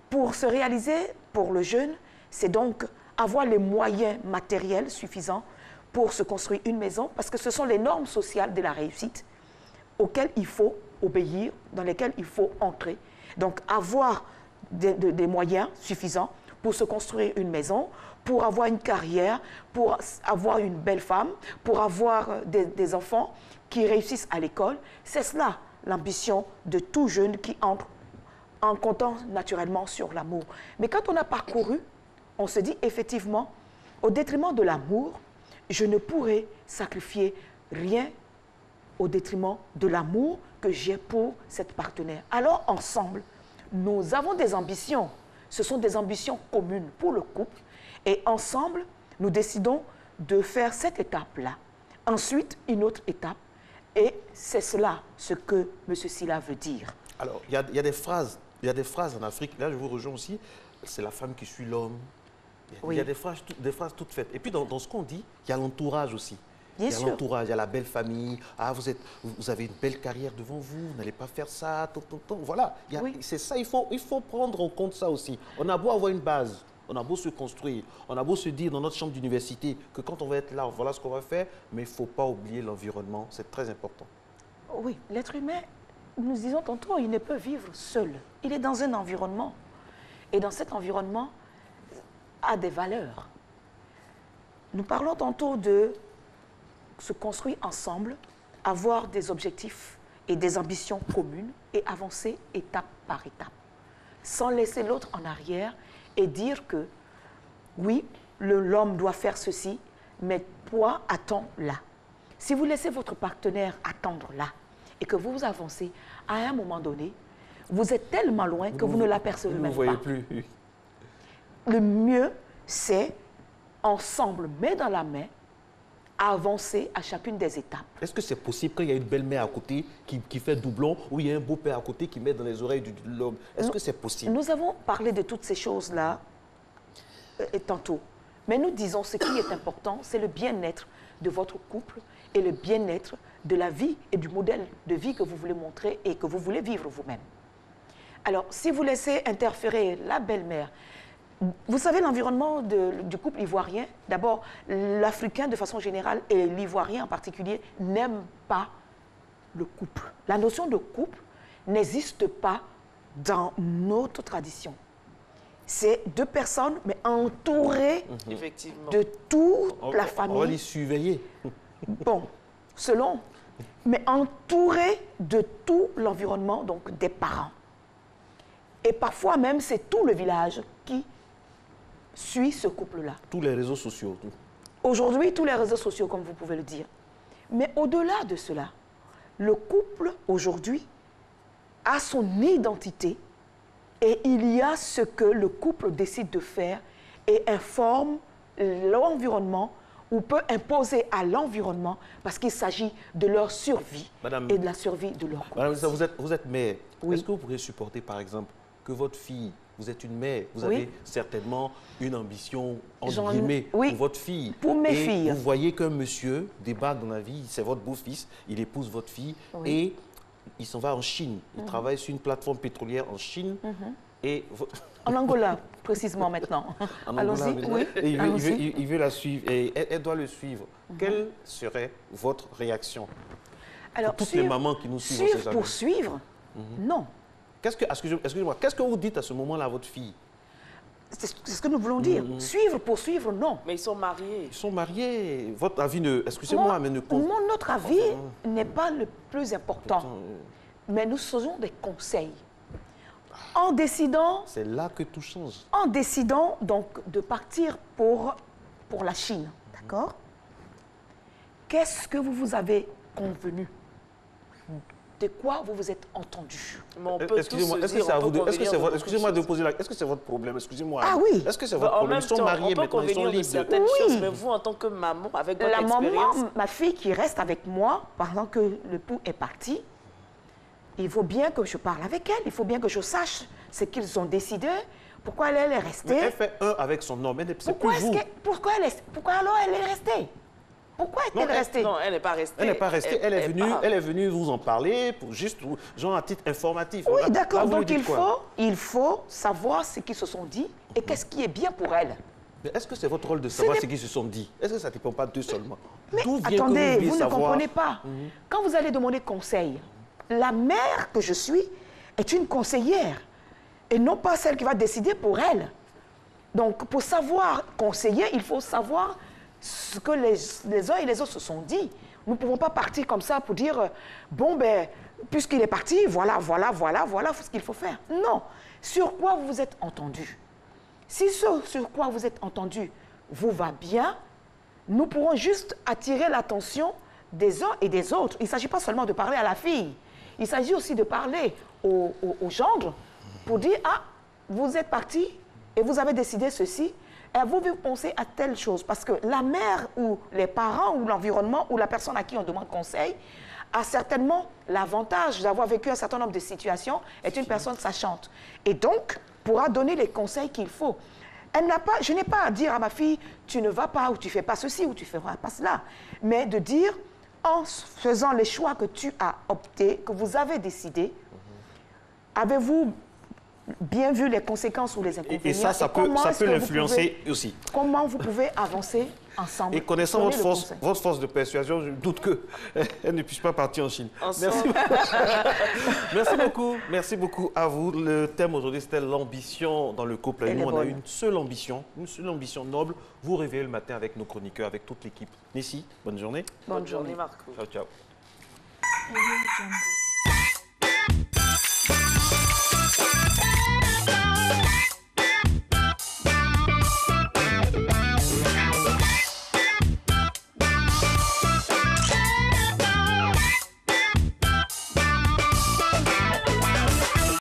Pour se réaliser, pour le jeune, c'est donc avoir les moyens matériels suffisants pour se construire une maison, parce que ce sont les normes sociales de la réussite auxquelles il faut obéir, dans lesquelles il faut entrer. Donc, avoir des moyens suffisants pour se construire une maison, pour avoir une carrière, pour avoir une belle femme, pour avoir des enfants qui réussissent à l'école. C'est cela, l'ambition de tout jeune qui entre en comptant naturellement sur l'amour. Mais quand on a parcouru, on se dit effectivement, au détriment de l'amour, je ne pourrais sacrifier rien au détriment de l'amour que j'ai pour cette partenaire. Alors, ensemble, nous avons des ambitions. Ce sont des ambitions communes pour le couple. Et ensemble, nous décidons de faire cette étape-là. Ensuite, une autre étape. Et c'est cela ce que M. Silla veut dire. Alors, il y a des phrases en Afrique, là je vous rejoins aussi, c'est la femme qui suit l'homme. Il y a des phrases toutes faites. Et puis dans ce qu'on dit, il y a l'entourage aussi. Il y a l'entourage, il y a la belle famille. Ah, vous avez une belle carrière devant vous, vous n'allez pas faire ça, voilà. C'est ça, il faut prendre en compte ça aussi. On a beau avoir une base, on a beau se construire, on a beau se dire dans notre chambre d'université que quand on va être là, voilà ce qu'on va faire, mais il ne faut pas oublier l'environnement, c'est très important. Oui, l'être humain, nous disons tantôt, il ne peut vivre seul. Il est dans un environnement. Et dans cet environnement, a des valeurs. Nous parlons tantôt de se construire ensemble, avoir des objectifs et des ambitions communes et avancer étape par étape, sans laisser l'autre en arrière et dire que oui, l'homme doit faire ceci, mais toi, attends là. Si vous laissez votre partenaire attendre là et que vous avancez, à un moment donné, vous êtes tellement loin que vous ne l'apercevez même pas. Vous ne voyez plus. Le mieux, c'est ensemble, main dans la main, avancer à chacune des étapes. Est-ce que c'est possible quand il y a une belle-mère à côté qui fait doublon ou il y a un beau-père à côté qui met dans les oreilles de l'homme? Est-ce que c'est possible? Nous avons parlé de toutes ces choses-là tantôt. Mais nous disons ce qui est important, c'est le bien-être de votre couple et le bien-être de la vie et du modèle de vie que vous voulez montrer et que vous voulez vivre vous-même. Alors, si vous laissez interférer la belle-mère, vous savez, l'environnement du couple ivoirien, d'abord, l'Africain de façon générale et l'Ivoirien en particulier n'aiment pas le couple. La notion de couple n'existe pas dans notre tradition. C'est deux personnes, mais entourées de toute la famille. On va les surveiller. Bon, selon, mais entourées de tout l'environnement, donc des parents. Et parfois même, c'est tout le village qui suit ce couple-là. Tous les réseaux sociaux. Aujourd'hui, tous les réseaux sociaux, comme vous pouvez le dire. Mais au-delà de cela, le couple, aujourd'hui, a son identité et il y a ce que le couple décide de faire et informe l'environnement ou peut imposer à l'environnement parce qu'il s'agit de leur survie et de la survie de leur couple. Madame, vous êtes mère. Oui. Est-ce que vous pourriez supporter, par exemple, que votre fille, vous êtes une mère, vous avez certainement une ambition, entre guillemets, pour votre fille. Pour mes filles. Vous voyez qu'un monsieur débarque dans la vie, c'est votre beau-fils, il épouse votre fille et il s'en va en Chine. Il travaille sur une plateforme pétrolière en Chine. Et en Angola, précisément maintenant. Allons-y. Oui. Il veut la suivre et elle doit le suivre. Quelle serait votre réaction? Alors, pour toutes les mamans qui nous suivent. Suivre pour suivre? Non. Excusez-moi, qu'est-ce que vous dites à ce moment-là à votre fille? C'est ce que nous voulons dire. Suivre pour suivre, non. Mais ils sont mariés. Ils sont mariés. Votre avis ne... Excusez-moi, mais ne compte... Notre avis n'est pas le plus important. Mais nous faisons des conseils. En décidant... C'est là que tout change. En décidant donc de partir pour la Chine, d'accord? Qu'est-ce que vous vous avez convenu? De quoi vous vous êtes entendu? Excusez-moi, est-ce que c'est à vous de... Excusez-moi de poser la... Est-ce que c'est votre problème? Excusez-moi. Ah oui. Est-ce que c'est votre problème? Ils sont mariés maintenant, ils sont libres. Certaines choses, mais vous, en tant que maman, avec votre expérience... La maman, ma fille qui reste avec moi, pendant que le pou est parti, il faut bien que je parle avec elle, il faut bien que je sache ce qu'ils ont décidé, pourquoi elle est restée. Mais elle fait un avec son homme, c'est plus vous. Pourquoi alors elle est restée? Pourquoi est-elle restée? Non, elle n'est pas restée. Elle n'est pas restée. Elle est venue vous en parler, pour juste, genre à titre informatif. Oui, d'accord. Donc il faut savoir ce qu'ils se sont dit et qu'est-ce qui est bien pour elle. Mais est-ce que c'est votre rôle de savoir ce qu'ils se sont dit? Est-ce que ça ne dépend pas d'eux seulement? Mais attendez, vous ne comprenez pas. Quand vous allez demander conseil, la mère que je suis est une conseillère et non pas celle qui va décider pour elle. Donc, pour savoir conseiller, il faut savoir ce que les uns et les autres se sont dit. Nous ne pouvons pas partir comme ça pour dire, bon, ben, puisqu'il est parti, voilà ce qu'il faut faire. Non. Sur quoi vous vous êtes entendu? Si ce sur quoi vous êtes entendu vous va bien, nous pourrons juste attirer l'attention des uns et des autres. Il ne s'agit pas seulement de parler à la fille. Il s'agit aussi de parler au gendre pour dire, ah, vous êtes parti et vous avez décidé ceci, et vous pensez à telle chose. Parce que la mère ou les parents ou l'environnement ou la personne à qui on demande conseil a certainement l'avantage d'avoir vécu un certain nombre de situations, est une personne sachante. Et donc, pourra donner les conseils qu'il faut. je n'ai pas à dire à ma fille, tu ne vas pas ou tu ne fais pas ceci ou tu ne feras pas cela. Mais de dire, en faisant les choix que tu as optés, que vous avez décidé, avez-vous bien vu les conséquences ou les inconvénients? Et ça peut l'influencer aussi. Comment vous pouvez avancer ensemble? Et connaissant votre force de persuasion, je doute qu'elle ne puisse pas partir en Chine. Merci. Merci beaucoup à vous. Le thème aujourd'hui, c'était l'ambition dans le couple. Et nous, on a une seule ambition noble, vous réveiller le matin avec nos chroniqueurs, avec toute l'équipe. Nissi, bonne journée. Bonne journée, Marco. Ciao, ciao. Bye.